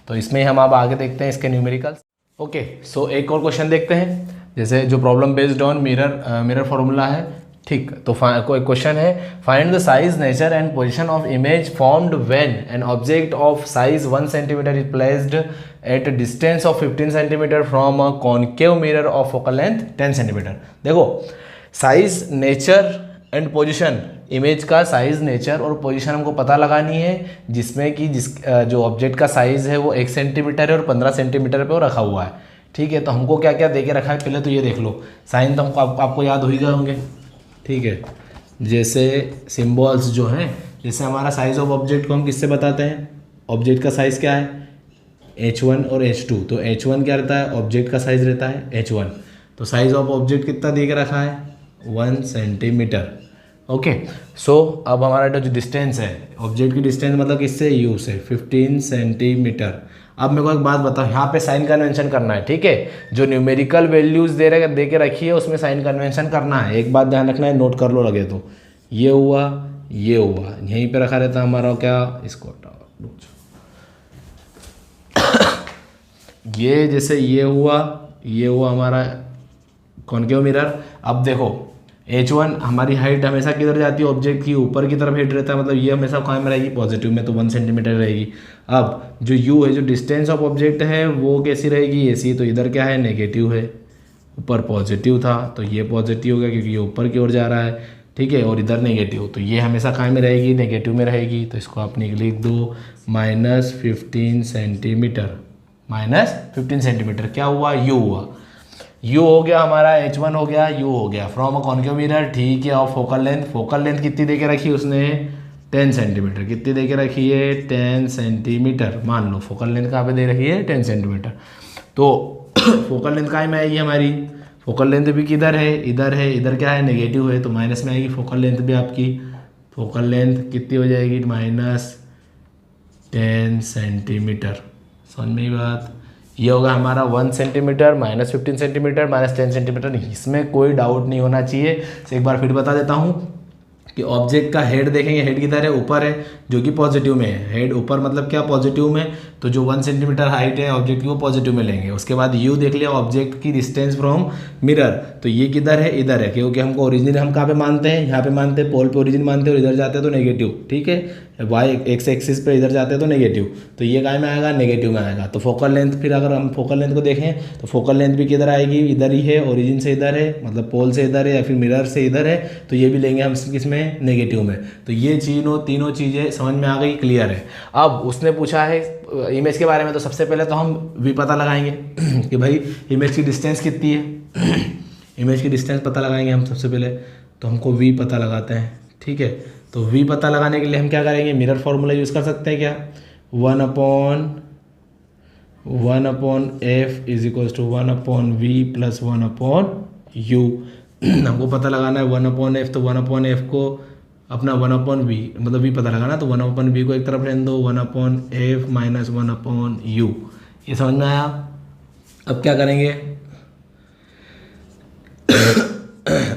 तो इसमें हम अब आगे देखते हैं इसके न्यूमेरिकल्स। ओके, सो एक और क्वेश्चन देखते हैं, जैसे जो problem based on mirror formula है, ठीक। तो कोई क्वेश्चन है, find the size, nature and position of image formed when an object of size 1 centimetre is placed at distance of 15 centimetre from a concave mirror of focal length 10 centimetre. देखो, size, nature and position, image का size, nature और position हमको पता लगानी है, जिसमें कि जो ऑब्जेक्ट का साइज है वो 1 सेंटीमीटर है और 15 सेंटीमीटर पे वो रखा हुआ है, ठीक है। तो हमको क्या क्या दे के रखा है, पहले तो ये देख लो, साइन तो हमको आपको याद हो ही गए होंगे, ठीक है। जैसे सिंबल्स जो हैं, जैसे हमारा साइज ऑफ ऑब्जेक्ट को हम किससे बताते हैं, ऑब्जेक्ट का साइज क्या है, h1 और h2। तो h1 क्या रहता है, ऑब्जेक्ट का साइज रहता है h1, तो साइज ऑफ ऑब्जेक्ट कितना दे के रखा है, 1 सेंटीमीटर। ओके, सो अब हमारा जो डिस्टेंस है, ऑब्जेक्ट की डिस्टेंस मतलब किससे, u से, 15 सेंटीमीटर। अब मेरे को एक बात बताओ, यहाँ पे साइन कन्वेंशन करना है, ठीक है। जो न्यूमेरिकल वैल्यूज दे के रखी है उसमें साइन कन्वेंशन करना है। एक बात ध्यान रखना है, नोट कर लो लगे तो, ये हुआ, यहीं पे रखा रहता है हमारा क्या, इसको ये जैसे ये हुआ हमारा कॉनकेव मिरर। अब देखो h1 हमारी हाइट हमेशा किधर जाती है, ऑब्जेक्ट की ऊपर की तरफ हाइट रहता है, मतलब ये हमेशा कहाँ में रहेगी, पॉजिटिव में, तो 1 सेंटीमीटर रहेगी। अब जो u है, जो डिस्टेंस ऑफ ऑब्जेक्ट है, वो कैसी रहेगी, ऐसी। तो इधर क्या है, नेगेटिव है, ऊपर पॉजिटिव था तो ये पॉजिटिव हो गया क्योंकि ये ऊपर की ओर जा रहा है, ठीक है, और इधर नेगेटिव, तो ये हमेशा कहाँ में रहेगी, नेगेटिव में रहेगी। तो इसको आप लिख दो -15 सेंटीमीटर, -15 सेंटीमीटर। क्या हुआ, u हुआ, u हो गया हमारा, h1 हो गया, u हो गया, फ्रॉम अ कॉनकेव मिरर, ठीक है। और फोकल लेंथ कितनी दे के रखी उसने, 10 सेंटीमीटर। कितनी दे के रखी है, 10 सेंटीमीटर। मान लो फोकल लेंथ कहाँ पे दे रखी है, 10 सेंटीमीटर। तो फोकल लेंथ कहाँ में आएगी हमारी, फोकल लेंथ भी किधर है, इधर क्या है, नेगेटिव है, तो माइनस में आएगी फोकल लेंथ भी आपकी। फोकल लेंथ कितनी हो जाएगी, -10 सेंटीमीटर। समझ में ही बात। ये होगा हमारा 1 सेंटीमीटर, -15 सेंटीमीटर, -10 सेंटीमीटर। इसमें कोई डाउट नहीं होना चाहिए। एक बार फिर बता देता हूँ कि ऑब्जेक्ट का हेड देखेंगे, हेड किधर है, ऊपर है, जो कि पॉजिटिव में है। हेड ऊपर मतलब क्या, पॉजिटिव में, तो जो 1 सेंटीमीटर हाइट है ऑब्जेक्ट की वो पॉजिटिव में लेंगे। उसके बाद यू देख लिया, ऑब्जेक्ट की डिस्टेंस फ्रॉम मिरर, तो ये किधर है, इधर है, क्योंकि हमको ओरिजिन हम कहाँ पे मानते हैं, यहाँ पे मानते हैं, पोल पे ओरिजिन मानते हैं, और इधर जाते हैं तो नेगेटिव, ठीक है। वाई एक्स एक्सिस पे इधर जाते हैं तो नेगेटिव, तो ये काय में आएगा, नेगेटिव में आएगा। तो फोकल लेंथ, फिर अगर हम फोकल लेंथ को देखें तो फोकल लेंथ भी किधर आएगी, इधर ही है, ओरिजिन से इधर है, मतलब पोल से इधर है या फिर मिरर से इधर है, तो ये भी लेंगे हम किसमें, नेगेटिव में। तो ये तीनों चीज़ें समझ में आ गई, क्लियर है। अब उसने पूछा है इमेज के बारे में, तो सबसे पहले तो हम भी पता लगाएंगे कि भाई इमेज की डिस्टेंस कितनी है। इमेज की डिस्टेंस पता लगाएंगे हम सबसे पहले, तो हमको वी पता लगाते हैं, ठीक है। तो v पता लगाने के लिए हम क्या करेंगे, मिरर फॉर्मूला यूज़ कर सकते हैं क्या, 1/f = 1/v + 1/u। हमको पता लगाना है 1/f, तो 1/f को अपना 1/v मतलब v पता लगाना, तो 1/v को एक तरफ रहने दो, 1/f - 1/u। ये समझ में आया। अब क्या करेंगे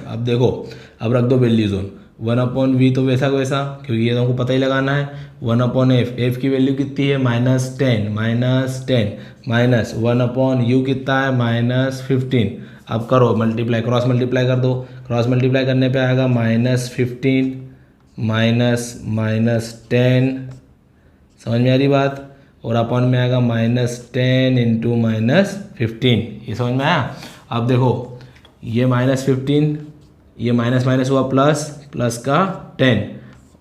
अब देखो, अब रख दो वैल्यू जोन, 1/v तो वैसा को वैसा, क्योंकि ये तो हमको पता ही लगाना है। 1/f, f की वैल्यू कितनी है, -10 माइनस 1/u कितना है, -15। अब करो मल्टीप्लाई, क्रॉस मल्टीप्लाई कर दो, क्रॉस मल्टीप्लाई करने पे आएगा -15 माइनस माइनस 10, समझ में आ रही बात, और अपॉन में आएगा -10 इंटू -15, ये समझ में आया। अब देखो ये -15, ये माइनस माइनस हुआ प्लस, प्लस का 10,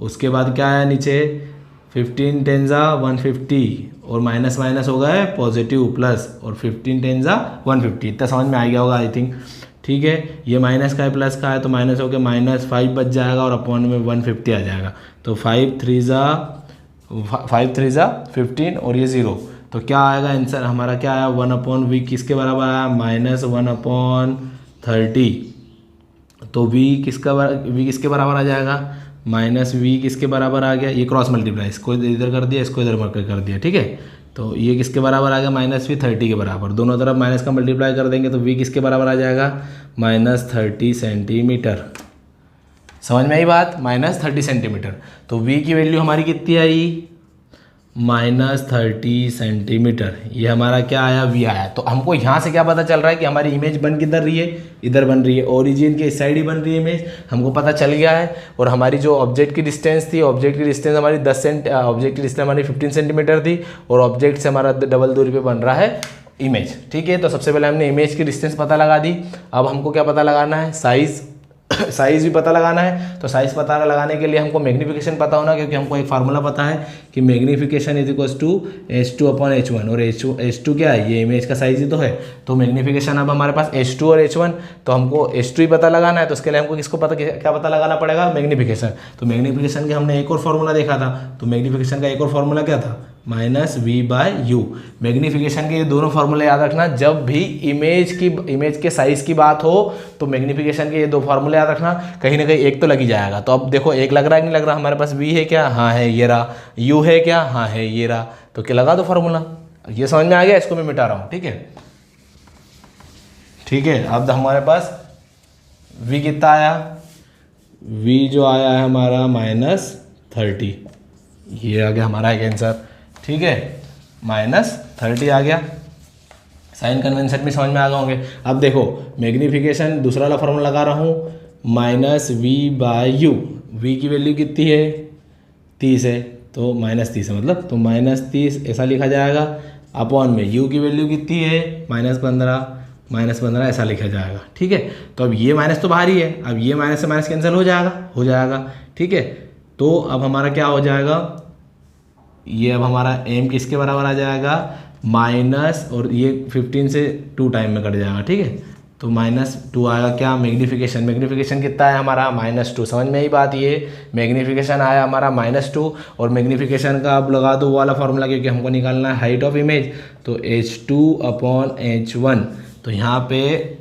उसके बाद क्या आया नीचे 15 10 जा 150, और माइनस माइनस हो गया पॉजिटिव प्लस, और 15 10 जा 150, इतना समझ में आ गया होगा आई थिंक। ठीक है, ये माइनस का है प्लस का है तो माइनस होकर -5 बच जाएगा और अपॉन में 150 आ जाएगा, तो 5 3 जा 15 और ये 0, तो क्या आएगा आंसर हमारा, क्या आया 1/v किसके बराबर आया -1/30, तो v किसके बराबर आ जाएगा -v किसके बराबर आ गया, ये क्रॉस मल्टीप्लाई, इसको इधर कर दिया, इसको इधर कर दिया, ठीक है, तो ये किसके बराबर आ गया -v 30 के बराबर, दोनों तरफ माइनस का मल्टीप्लाई कर देंगे तो v किसके बराबर आ जाएगा -30 सेंटीमीटर, समझ में आई बात, -30 सेंटीमीटर। तो v की वैल्यू हमारी कितनी आई -30 सेंटीमीटर, ये हमारा क्या आया v आया। तो हमको यहाँ से क्या पता चल रहा है कि हमारी इमेज बन किधर रही है, इधर बन रही है, ओरिजिन के इस साइड ही बन रही है इमेज, हमको पता चल गया है। और हमारी जो ऑब्जेक्ट की डिस्टेंस थी, ऑब्जेक्ट की डिस्टेंस हमारी 15 सेंटीमीटर थी, और ऑब्जेक्ट से हमारा डबल दूरी पे बन रहा है इमेज, ठीक है। तो सबसे पहले हमने इमेज की डिस्टेंस पता लगा दी। अब हमको क्या पता लगाना है, साइज़ भी पता लगाना है। तो साइज़ पता लगाने के लिए हमको मैग्नीफिकेशन पता होना, क्योंकि हमको एक फार्मूला पता है कि magnification is equals to H2/H1, और H2 क्या है, ये इमेज का साइज ही तो है। तो मैग्नीफिकेशन अब हमारे पास H2 और H1, तो हमको H2 ही पता लगाना है, तो उसके लिए हमको किसको क्या पता लगाना पड़ेगा, मैग्नीफिकेशन। तो मैग्नीफिकेशन के हमने एक और फार्मूला देखा था, तो मैग्नीफिकेशन का एक और फार्मूला क्या था -v/u। मैग्नीफिकेशन के ये दोनों फार्मूले याद रखना, जब भी इमेज के साइज की बात हो तो मैग्नीफिकेशन के ये दो फार्मूले याद रखना, कहीं ना कहीं एक तो लग ही जाएगा। तो अब देखो एक लग रहा है कि नहीं लग रहा, हमारे पास v है क्या, हाँ है ये रहा, u है क्या, हाँ है ये रहा, तो क्या लगा दो फार्मूला, ये समझ में आ गया, इसको मैं मिटा रहा हूँ, ठीक है। ठीक है, अब हमारे पास v कितना आया, v जो आया है हमारा -30, ये आ गया हमारा एक आंसर, ठीक है, -30 आ गया। साइन कन्वेंशन भी समझ में आ गए होंगे। अब देखो मैग्नीफिकेशन दूसरा वाला फॉर्मूला लगा रहा हूँ, -v/u, v की वैल्यू कितनी है 30 है, तो -30 है मतलब, तो -30 ऐसा लिखा जाएगा, अपॉन में u की वैल्यू कितनी है -15 ऐसा लिखा जाएगा, ठीक है। तो अब ये माइनस तो बाहर ही है, अब ये माइनस से माइनस कैंसिल हो जाएगा, ठीक है। तो अब हमारा क्या हो जाएगा, ये अब हमारा m किसके बराबर आ जाएगा माइनस, और ये 15 से 2 टाइम में कट जाएगा, ठीक है। तो -2 आएगा क्या, मैग्नीफिकेशन कितना है हमारा -2, समझ में ही बात, ये मैग्नीफिकेशन आया हमारा -2, और मैग्नीफिकेशन का अब लगा दो वो वाला फार्मूला, क्योंकि हमको निकालना है हाइट ऑफ इमेज, तो H2/H1, तो यहाँ पे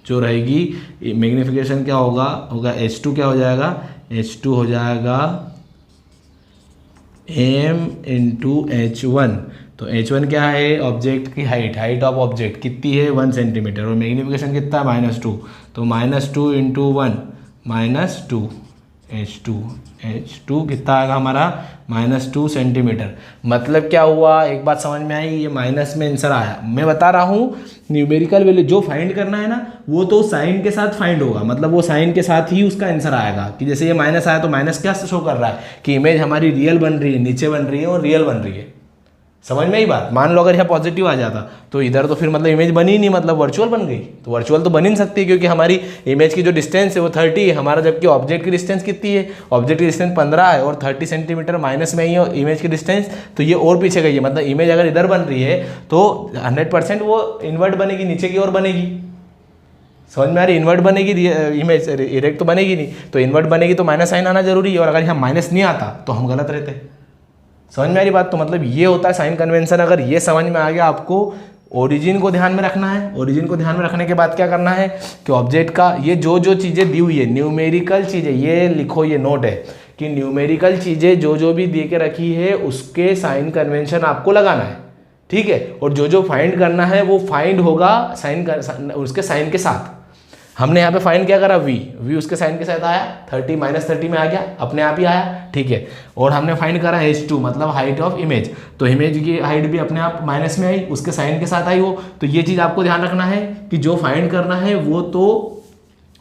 जो रहेगी मैग्नीफिकेशन क्या होगा H2 क्या हो जाएगा, H2 हो जाएगा m इंटू H1, तो H1 क्या है, ऑब्जेक्ट की हाइट ऑफ ऑब्जेक्ट कितनी है 1 सेंटीमीटर, और मैग्नीफिकेशन कितना है -2, तो -2 इंटू 1 -2 H2 कितना आएगा हमारा -2 सेंटीमीटर। मतलब क्या हुआ, एक बात समझ में आई, ये माइनस में आंसर आया। मैं बता रहा हूँ न्यूमेरिकल वैल्यू जो फाइंड करना है ना, वो तो साइन के साथ फाइंड होगा, मतलब वो साइन के साथ ही उसका आंसर आएगा। कि जैसे ये माइनस आया तो माइनस क्या शो कर रहा है कि इमेज हमारी रियल बन रही है, नीचे बन रही है और रियल बन रही है, समझ में ही बात। मान लो अगर यहाँ पॉजिटिव आ जाता तो इधर तो फिर मतलब इमेज बनी ही नहीं, मतलब वर्चुअल बन गई। तो वर्चुअल तो बन ही नहीं सकती, क्योंकि हमारी इमेज की जो डिस्टेंस है वो 30 है हमारा, जबकि ऑब्जेक्ट की डिस्टेंस कितनी है, ऑब्जेक्ट की डिस्टेंस 15 है, और 30 सेंटीमीटर माइनस में ही है इमेज की डिस्टेंस, तो ये और पीछे गई है। मतलब इमेज अगर इधर बन रही है तो 100% वो इन्वर्ट बनेगी, नीचे की ओर बनेगी, समझ में आ रही, इन्वर्ट बनेगी इमेज, इरेक्ट तो बनेगी नहीं, तो इन्वर्ट बनेगी तो माइनस साइन आना जरूरी है, और अगर यहाँ माइनस नहीं आता तो हम गलत रहते। समझ में आ रही बात। तो मतलब ये होता है साइन कन्वेंशन। अगर ये समझ में आ गया, आपको ओरिजिन को ध्यान में रखना है। ओरिजिन को ध्यान में रखने के बाद क्या करना है कि ऑब्जेक्ट का ये जो चीज़ें दी हुई है, न्यूमेरिकल चीज़ें, ये लिखो, ये नोट है कि न्यूमेरिकल चीज़ें जो भी दे के रखी है उसके साइन कन्वेंशन आपको लगाना है, ठीक है। और जो फाइंड करना है वो फाइंड होगा उसके साइन के साथ। हमने यहाँ पे फाइंड क्या करा, v उसके साइन के साथ आया, 30 -30 में आ गया, अपने आप ही आया, ठीक है। और हमने फाइंड करा H2 मतलब हाइट ऑफ इमेज, तो इमेज की हाइट भी अपने आप माइनस में आई, उसके साइन के साथ आई वो। तो ये चीज़ आपको ध्यान रखना है कि जो फाइंड करना है वो तो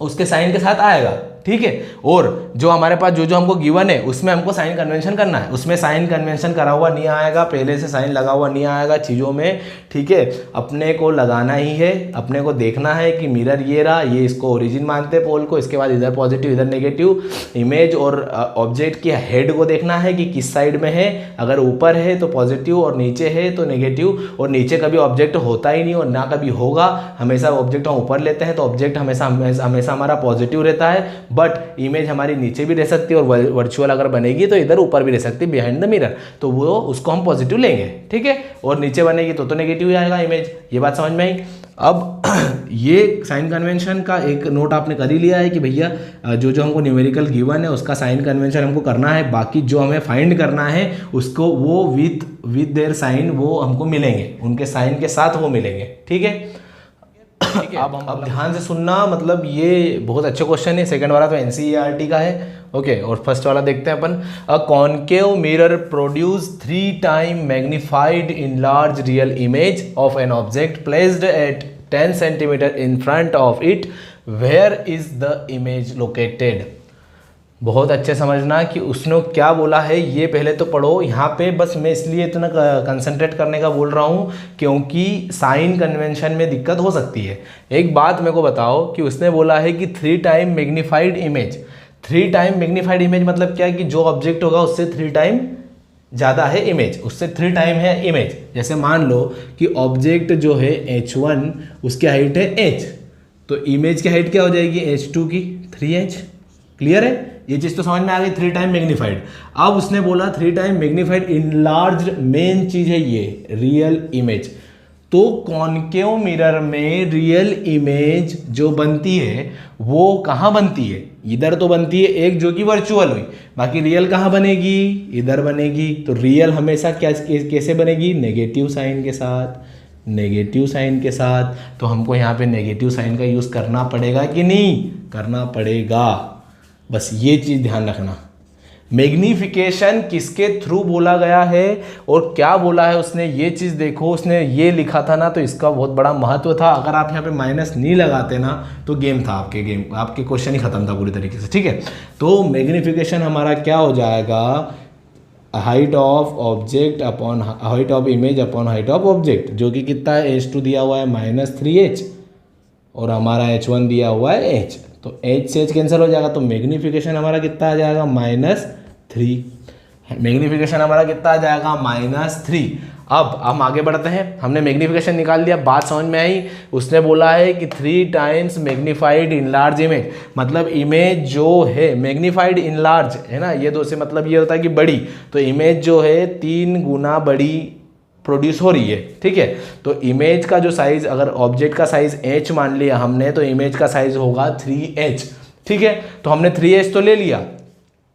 उसके साइन के साथ आएगा, ठीक है। और जो हमारे पास जो हमको गिवन है उसमें हमको साइन कन्वेंशन करना है, उसमें साइन कन्वेंशन करा हुआ नहीं आएगा, पहले से साइन लगा हुआ नहीं आएगा चीज़ों में, ठीक है। अपने को लगाना ही है, अपने को देखना है कि मिरर ये रहा, ये इसको ओरिजिन मानते हैं पोल को, इसके बाद इधर पॉजिटिव इधर नेगेटिव, इमेज और ऑब्जेक्ट की हेड को देखना है कि किस साइड में है, अगर ऊपर है तो पॉजिटिव और नीचे है तो नेगेटिव, और नीचे कभी ऑब्जेक्ट होता ही नहीं और ना कभी होगा, हमेशा ऑब्जेक्ट हम ऊपर लेते हैं तो ऑब्जेक्ट हमेशा हमारा पॉजिटिव रहता है, बट इमेज हमारी नीचे भी रह सकती है और वर्चुअल अगर बनेगी तो इधर ऊपर भी रह सकती है बिहाइंड द मिरर, तो वो उसको हम पॉजिटिव लेंगे, ठीक है। और नीचे बनेगी तो नेगेटिव ही आएगा इमेज। ये बात समझ में आई। अब ये साइन कन्वेंशन का एक नोट आपने कर ही लिया है कि भैया जो हमको न्यूमेरिकल गिवन है उसका साइन कन्वेंशन हमको करना है, बाकी जो हमें फाइंड करना है उसको वो विथ देयर साइन वो हमको मिलेंगे, उनके साइन के साथ वो मिलेंगे, ठीक है। अब ध्यान से सुनना, मतलब ये बहुत अच्छा क्वेश्चन है, सेकंड वाला तो एनसीईआरटी का है, ओके। और फर्स्ट वाला देखते हैं अपन। A concave mirror produce 3 time magnified in large real image of an object placed at 10 centimetre in front of it, where is the image located. बहुत अच्छे समझना कि उसने क्या बोला है, ये पहले तो पढ़ो। यहाँ पे बस मैं इसलिए इतना कंसंट्रेट करने का बोल रहा हूँ क्योंकि साइन कन्वेंशन में दिक्कत हो सकती है। एक बात मेरे को बताओ कि उसने बोला है कि 3 time magnified image. 3 time magnified image मतलब क्या है कि जो ऑब्जेक्ट होगा उससे 3 टाइम ज़्यादा है इमेज, उससे 3 टाइम है इमेज। जैसे मान लो कि ऑब्जेक्ट जो है H1 उसकी हाइट है h, तो इमेज की हाइट क्या हो जाएगी H2 की 3h। क्लियर है, ये चीज़ तो समझ में आ गई। 3 टाइम मैग्नीफाइड। अब उसने बोला 3 टाइम मैग्नीफाइड इनलार्ज्ड, मेन चीज़ है ये रियल इमेज। तो कॉन्केव मिरर में रियल इमेज जो बनती है वो कहाँ बनती है? इधर तो बनती है एक जो कि वर्चुअल हुई, बाकी रियल कहाँ बनेगी? इधर बनेगी। तो रियल हमेशा कैसे बनेगी? नेगेटिव साइन के साथ। नेगेटिव साइन के साथ। तो हमको यहाँ पे नेगेटिव साइन का यूज़ करना पड़ेगा कि नहीं? करना पड़ेगा। बस ये चीज़ ध्यान रखना। मैग्निफिकेशन किसके थ्रू बोला गया है और क्या बोला है उसने, ये चीज़ देखो। उसने ये लिखा था ना, तो इसका बहुत बड़ा महत्व था। अगर आप यहाँ पे माइनस नहीं लगाते ना तो गेम था, आपके क्वेश्चन ही खत्म था पूरी तरीके से, ठीक है। तो मैग्निफिकेशन हमारा क्या हो जाएगा? Height of object upon height of image upon height of object, जो कि कितना है? H2 दिया हुआ है -3h और हमारा H1 दिया हुआ है h, तो h से h कैंसिल हो जाएगा। तो मैग्निफिकेशन हमारा कितना आ जाएगा? -3। मैग्निफिकेशन हमारा कितना आ जाएगा? -3। अब हम आगे बढ़ते हैं। हमने मैग्निफिकेशन निकाल दिया, बात समझ में आई। उसने बोला है कि 3 times magnified in large image, मतलब इमेज जो है मैग्नीफाइड इन लार्ज है ना, ये दो से मतलब ये होता है कि बड़ी। तो इमेज जो है 3 गुना बड़ी प्रोड्यूस हो रही है, ठीक है। तो इमेज का जो साइज, अगर ऑब्जेक्ट का साइज h मान लिया हमने, तो इमेज का साइज होगा 3h, ठीक है। तो हमने 3h तो ले लिया,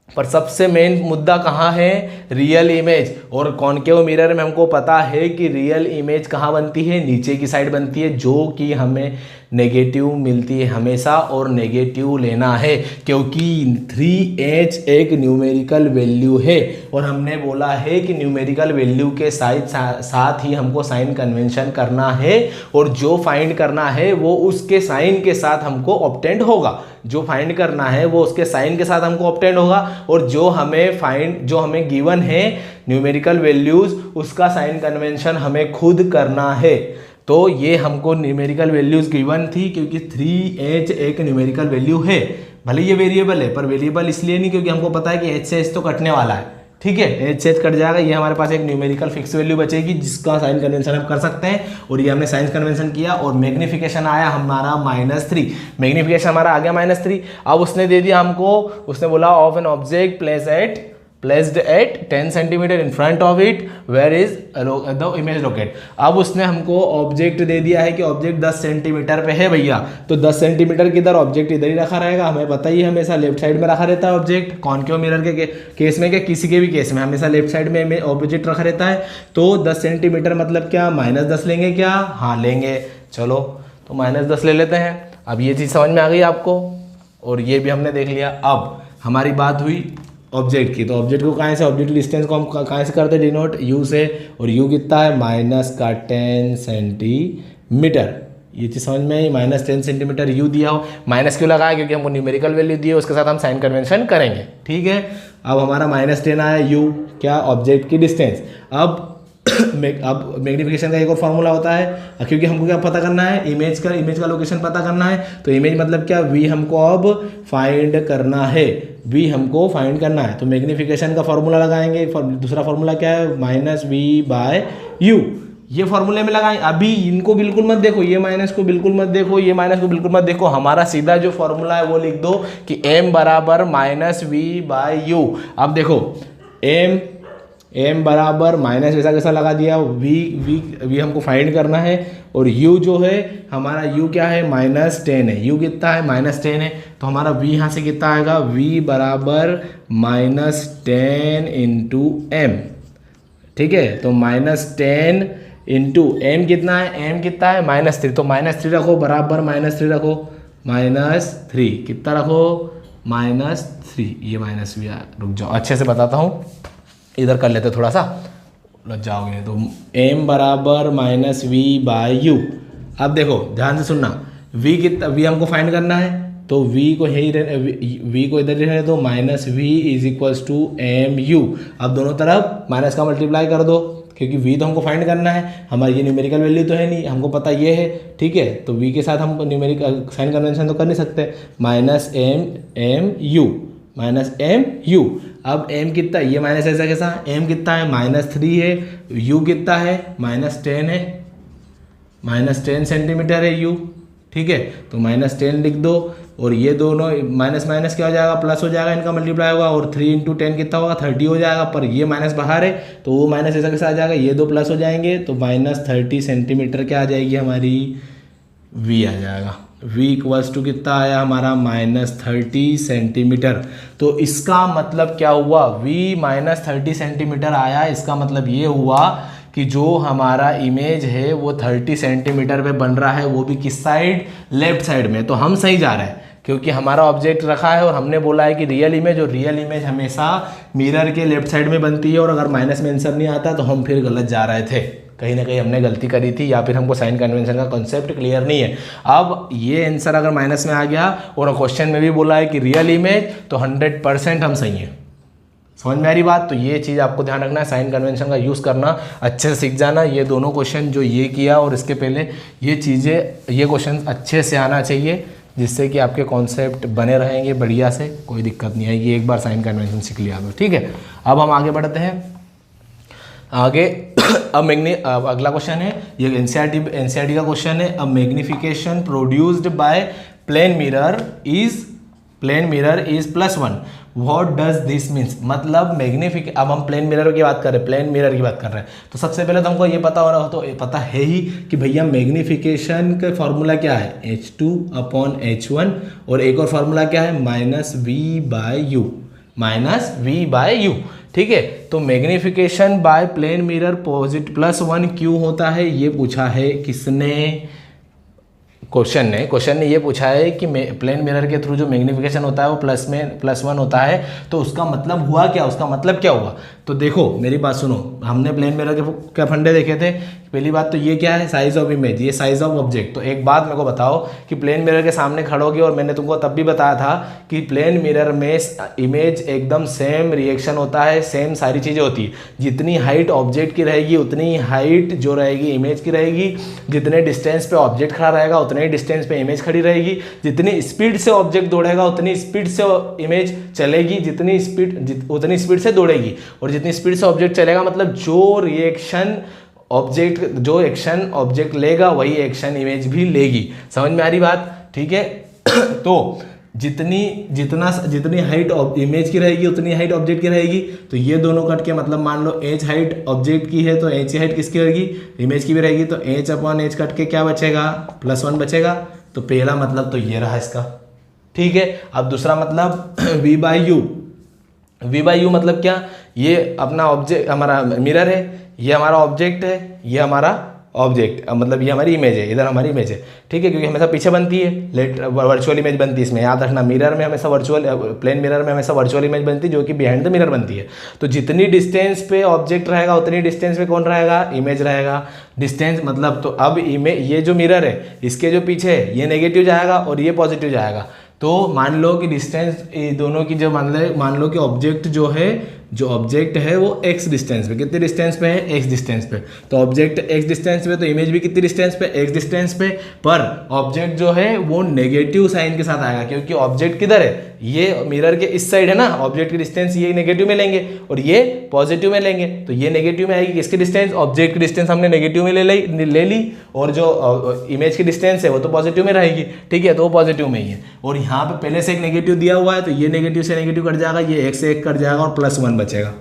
पर सबसे मेन मुद्दा कहाँ है? Real image. और कॉन्केव मिरर में हमको पता है कि रियल इमेज कहाँ बनती है? नीचे की साइड बनती है, जो कि हमें नेगेटिव मिलती है हमेशा, और नेगेटिव लेना है क्योंकि 3h एक न्यूमेरिकल वैल्यू है और हमने बोला है कि न्यूमेरिकल वैल्यू के साथ ही हमको साइन कन्वेंशन करना है, और जो फाइंड करना है वो उसके साइन के साथ हमको ऑब्टेंड होगा। जो फाइंड करना है वो उसके साइन के साथ हमको ऑब्टेंड होगा, और जो हमें गिवन है न्यूमेरिकल वैल्यूज, उसका साइन कन्वेंशन हमें खुद करना है। तो ये हमको न्यूमेरिकल वैल्यूज गिवन थी क्योंकि 3h एक न्यूमेरिकल वैल्यू है। भले ये वेरिएबल है, पर वेरिएबल इसलिए नहीं क्योंकि हमको पता है कि h से h तो कटने वाला है, ठीक है। h से h कट जाएगा, ये हमारे पास एक न्यूमेरिकल फिक्स वैल्यू बचेगी जिसका साइन कन्वेंशन हम कर सकते हैं, और ये हमने साइन कन्वेंशन किया। और मैग्निफिकेशन आया हमारा -3, मैग्निफिकेशन हमारा आ गया -3। अब उसने दे दिया हमको, उसने बोला of an object placed at 10 centimetre in front of it, where is the image locate. अब उसने हमको ऑब्जेक्ट दे दिया है कि ऑब्जेक्ट 10 सेंटीमीटर पे है भैया, तो 10 सेंटीमीटर किधर? ऑब्जेक्ट इधर ही रखा रहेगा। हमें पता ही है हमेशा लेफ्ट साइड में रखा रहता है ऑब्जेक्ट, कॉन्केव मिरर के केस में, क्या किसी के भी केस में हमेशा लेफ्ट साइड में ऑब्जेक्ट रखा रहता है। तो 10 सेंटीमीटर मतलब क्या? -10 लेंगे क्या? हाँ लेंगे। चलो तो -10 ले लेते हैं। अब ये चीज़ समझ में आ गई आपको, और ये भी हमने देख लिया। अब हमारी बात हुई ऑब्जेक्ट की, तो ऑब्जेक्ट को कहाँ से, ऑब्जेक्ट डिस्टेंस को हम कहाँ से करते हैं डिनोट? u से, और u कितना है? -10 सेंटीमीटर, ये चीज़ समझ में आई। -10 सेंटीमीटर यू दिया हो, माइनस क्यों लगाया, क्योंकि हमको न्यूमेरिकल वैल्यू दी है, उसके साथ हम साइन कन्वेंशन करेंगे। ठीक है, अब हमारा -10 आया, यू क्या, ऑब्जेक्ट की डिस्टेंस। अब मैग्नीफिकेशन का एक और फार्मूला होता है, क्योंकि हमको क्या पता करना है, इमेज का लोकेशन पता करना है। तो इमेज मतलब क्या, वी हमको अब फाइंड करना है, वी हमको फाइंड करना है। तो मैग्नीफिकेशन का फार्मूला लगाएंगे। दूसरा फार्मूला क्या है, -v/u, ये फॉर्मूले में लगाएं। अभी इनको बिल्कुल मत देखो, ये माइनस को बिल्कुल मत देखो, ये माइनस को बिल्कुल मत देखो। हमारा सीधा जो फॉर्मूला है वो लिख दो कि m बराबर -v/u। अब देखो m बराबर माइनस ऐसा कैसा लगा दिया, v हमको फाइंड करना है, और u जो है हमारा, u क्या है, -10 है। u कितना है, -10 है। तो हमारा v यहाँ से कितना आएगा, v बराबर -10 इंटू m। ठीक है, तो -10 इंटू m कितना है, m कितना है, -3। तो -3 रखो, बराबर -3 रखो, -3 कितना रखो, -3। ये माइनस भी रुक जाओ, अच्छे से बताता हूँ, इधर कर लेते थोड़ा सा, लग जाओगे। तो m बराबर -v/u। अब देखो ध्यान से सुनना, v कितना, v हमको फाइंड करना है, तो v को v को इधर रहने दो, -v = mu। अब दोनों तरफ माइनस का मल्टीप्लाई कर दो, क्योंकि v तो हमको फाइंड करना है, हमारी ये न्यूमेरिकल वैल्यू तो है नहीं, हमको पता ये है। ठीक है, तो v के साथ हम न्यूमेरिकल साइन कन्वेंशन तो कर नहीं सकते, -mu। अब m कितना, ये माइनस ऐसा कैसा, m कितना है, -3 है, u कितना है, -10 है, -10 सेंटीमीटर है u। ठीक है, तो -10 लिख दो, और ये दोनों माइनस माइनस क्या हो जाएगा, प्लस हो जाएगा, इनका मल्टीप्लाई होगा, और 3 × 10 कितना होगा, 30 हो जाएगा। पर ये माइनस बाहर है, तो वो माइनस ऐसा कैसा आ जाएगा, ये दो प्लस हो जाएंगे, तो -30 सेंटीमीटर क्या आ जाएगी हमारी, v आ जाएगा। v = कितना आया हमारा, -30 सेंटीमीटर। तो इसका मतलब क्या हुआ, v -30 सेंटीमीटर आया, इसका मतलब ये हुआ कि जो हमारा इमेज है वो 30 सेंटीमीटर पे बन रहा है, वो भी किस साइड, लेफ्ट साइड में। तो हम सही जा रहे हैं, क्योंकि हमारा ऑब्जेक्ट रखा है और हमने बोला है कि रियल इमेज, और रियल इमेज हमेशा मिरर के लेफ्ट साइड में बनती है। और अगर माइनस में आंसर नहीं आता तो हम फिर गलत जा रहे थे, कहीं ना कहीं हमने गलती करी थी, या फिर हमको साइन कन्वेंशन का कॉन्सेप्ट क्लियर नहीं है। अब ये आंसर अगर माइनस में आ गया और क्वेश्चन में भी बोला है कि रियल इमेज, तो 100% हम सही हैं। समझ में आ रही बात। तो ये चीज़ आपको ध्यान रखना है, साइन कन्वेंशन का यूज़ करना अच्छे से सीख जाना। ये दोनों क्वेश्चन जो ये किया और इसके पहले ये चीज़ें, ये क्वेश्चन अच्छे से आना चाहिए, जिससे कि आपके कॉन्सेप्ट बने रहेंगे बढ़िया से, कोई दिक्कत नहीं आएगी। एक बार साइन कन्वेंशन सीख लिया तो ठीक है। अब हम आगे बढ़ते हैं आगे। अब अगला क्वेश्चन है, ये एनसीईआरटी का क्वेश्चन है। A magnification produced by plane mirror is +1। What does this means, मतलब अब हम प्लेन मिरर की बात कर रहे हैं, प्लेन मिरर की बात कर रहे हैं। तो सबसे पहले तो हमको ये पता हो रहा हो, तो पता है ही कि भैया मैग्निफिकेशन का फॉर्मूला क्या है, H2/H1, और एक और फार्मूला क्या है, -v/u। ठीक है, तो मैग्निफिकेशन बाय प्लेन मिरर +1 क्यों होता है, ये पूछा है किसने, क्वेश्चन ने ये पूछा है कि प्लेन मिरर के थ्रू जो मैग्निफिकेशन होता है वो +1 होता है। तो उसका मतलब हुआ क्या, उसका मतलब क्या हुआ। तो देखो मेरी बात सुनो, हमने प्लेन मिरर के क्या फंडे देखे थे। पहली बात तो ये क्या है, साइज ऑफ इमेज, ये साइज ऑफ ऑब्जेक्ट। तो एक बात मेरे को बताओ कि प्लेन मिरर के सामने खड़ोगे, और मैंने तुमको तब भी बताया था कि प्लेन मिरर में इमेज एकदम सेम रिएक्शन होता है, सेम सारी चीज़ें होती है। जितनी हाइट ऑब्जेक्ट की रहेगी उतनी हाइट जो रहेगी इमेज की रहेगी, जितने डिस्टेंस पे ऑब्जेक्ट खड़ा रहेगा उतने ही डिस्टेंस पे इमेज खड़ी रहेगी, जितनी स्पीड से ऑब्जेक्ट दौड़ेगा उतनी स्पीड से इमेज चलेगी, उतनी स्पीड से दौड़ेगी, और जितनी स्पीड से ऑब्जेक्ट चलेगा मतलब जो एक्शन ऑब्जेक्ट लेगा वही एक्शन इमेज भी लेगी। समझ में आ रही बात, ठीक है। तो जितनी हाइट इमेज की रहेगी उतनी हाइट ऑब्जेक्ट की रहेगी। तो ये दोनों कट के मतलब मान लो h हाइट ऑब्जेक्ट की है तो h हाइट किसकी रहेगी, इमेज की भी रहेगी। तो h/h कट के क्या बचेगा, +1 बचेगा। तो पहला मतलब तो ये रहा इसका, ठीक है। अब दूसरा मतलब v/u मतलब क्या, ये अपना ऑब्जेक्ट हमारा मिरर है, ये हमारा ऑब्जेक्ट है, ये हमारा ऑब्जेक्ट, मतलब ये हमारी इमेज है, इधर हमारी इमेज है, ठीक है, क्योंकि हमेशा पीछे बनती है, वर्चुअल इमेज बनती है इसमें, याद रखना। मिरर में हमेशा प्लेन मिरर में हमेशा वर्चुअल इमेज बनती है जो कि बिहाइंड द मिरर बनती है। तो जितनी डिस्टेंस पे ऑब्जेक्ट रहेगा उतनी डिस्टेंस पे कौन रहेगा, इमेज रहेगा। डिस्टेंस मतलब, तो अब ये जो मिरर है इसके जो पीछे है ये नेगेटिव जाएगा और ये पॉजिटिव जाएगा। तो मान लो कि डिस्टेंस दोनों की जो मान लो कि ऑब्जेक्ट जो ऑब्जेक्ट है वो x डिस्टेंस पे, कितने डिस्टेंस पे है, x डिस्टेंस पे। तो ऑब्जेक्ट x डिस्टेंस पे, तो इमेज भी कितनी डिस्टेंस पे, x डिस्टेंस पे। पर ऑब्जेक्ट जो है वो नेगेटिव साइन के साथ आएगा, क्योंकि ऑब्जेक्ट किधर है, ये मिरर के इस साइड है ना। ऑब्जेक्ट की डिस्टेंस ये नेगेटिव में लेंगे और ये पॉजिटिव में लेंगे, तो ये नेगेटिव में आएगी। किसकी डिस्टेंस, ऑब्जेक्ट की डिस्टेंस हमने नेगेटिव में ले ली और जो इमेज की डिस्टेंस है वो तो पॉजिटिव में रहेगी, ठीक है, तो वो पॉजिटिव में ही है। और यहाँ पे पहले से एक नेगेटिव दिया हुआ है, तो ये नेगेटिव से नेगेटिव कट जाएगा, ये एक से एक कट जाएगा और +1 बचेगा।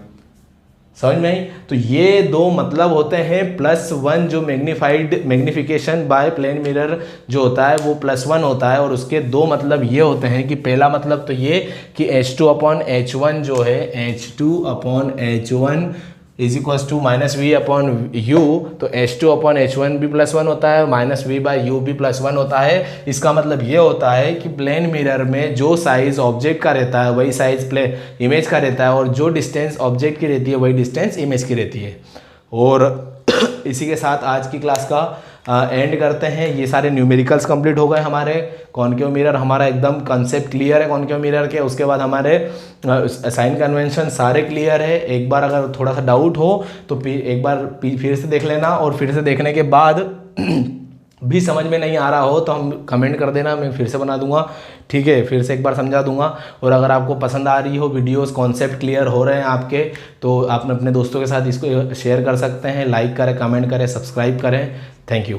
समझ में आई। तो ये दो मतलब होते हैं +1, जो मैग्निफिकेशन बाय प्लेन मिरर जो होता है वो +1 होता है। और उसके दो मतलब ये होते हैं कि पहला मतलब तो ये कि H2/H1 जो है, H2/H1 is equals to -V/U। तो H2/H1 भी +1 होता है, -V/U भी +1 होता है। इसका मतलब ये होता है कि प्लेन मिरर में जो साइज ऑब्जेक्ट का रहता है वही साइज इमेज का रहता है, और जो डिस्टेंस ऑब्जेक्ट की रहती है वही डिस्टेंस इमेज की रहती है। और इसी के साथ आज की क्लास का एंड करते हैं। ये सारे न्यूमेरिकल्स कंप्लीट हो गए हमारे। कॉनकेव मिरर हमारा एकदम कंसेप्ट क्लियर है कॉनकेव मिरर के। उसके बाद हमारे साइन कन्वेंशन सारे क्लियर है। एक बार अगर थोड़ा सा डाउट हो तो एक बार फिर से देख लेना, और फिर से देखने के बाद भी समझ में नहीं आ रहा हो तो हम कमेंट कर देना, मैं फिर से बना दूंगा, ठीक है, फिर से एक बार समझा दूंगा। और अगर आपको पसंद आ रही हो वीडियोस, कॉन्सेप्ट क्लियर हो रहे हैं आपके, तो आप अपने दोस्तों के साथ इसको शेयर कर सकते हैं। लाइक करें, कमेंट करें, सब्सक्राइब करें। Thank you.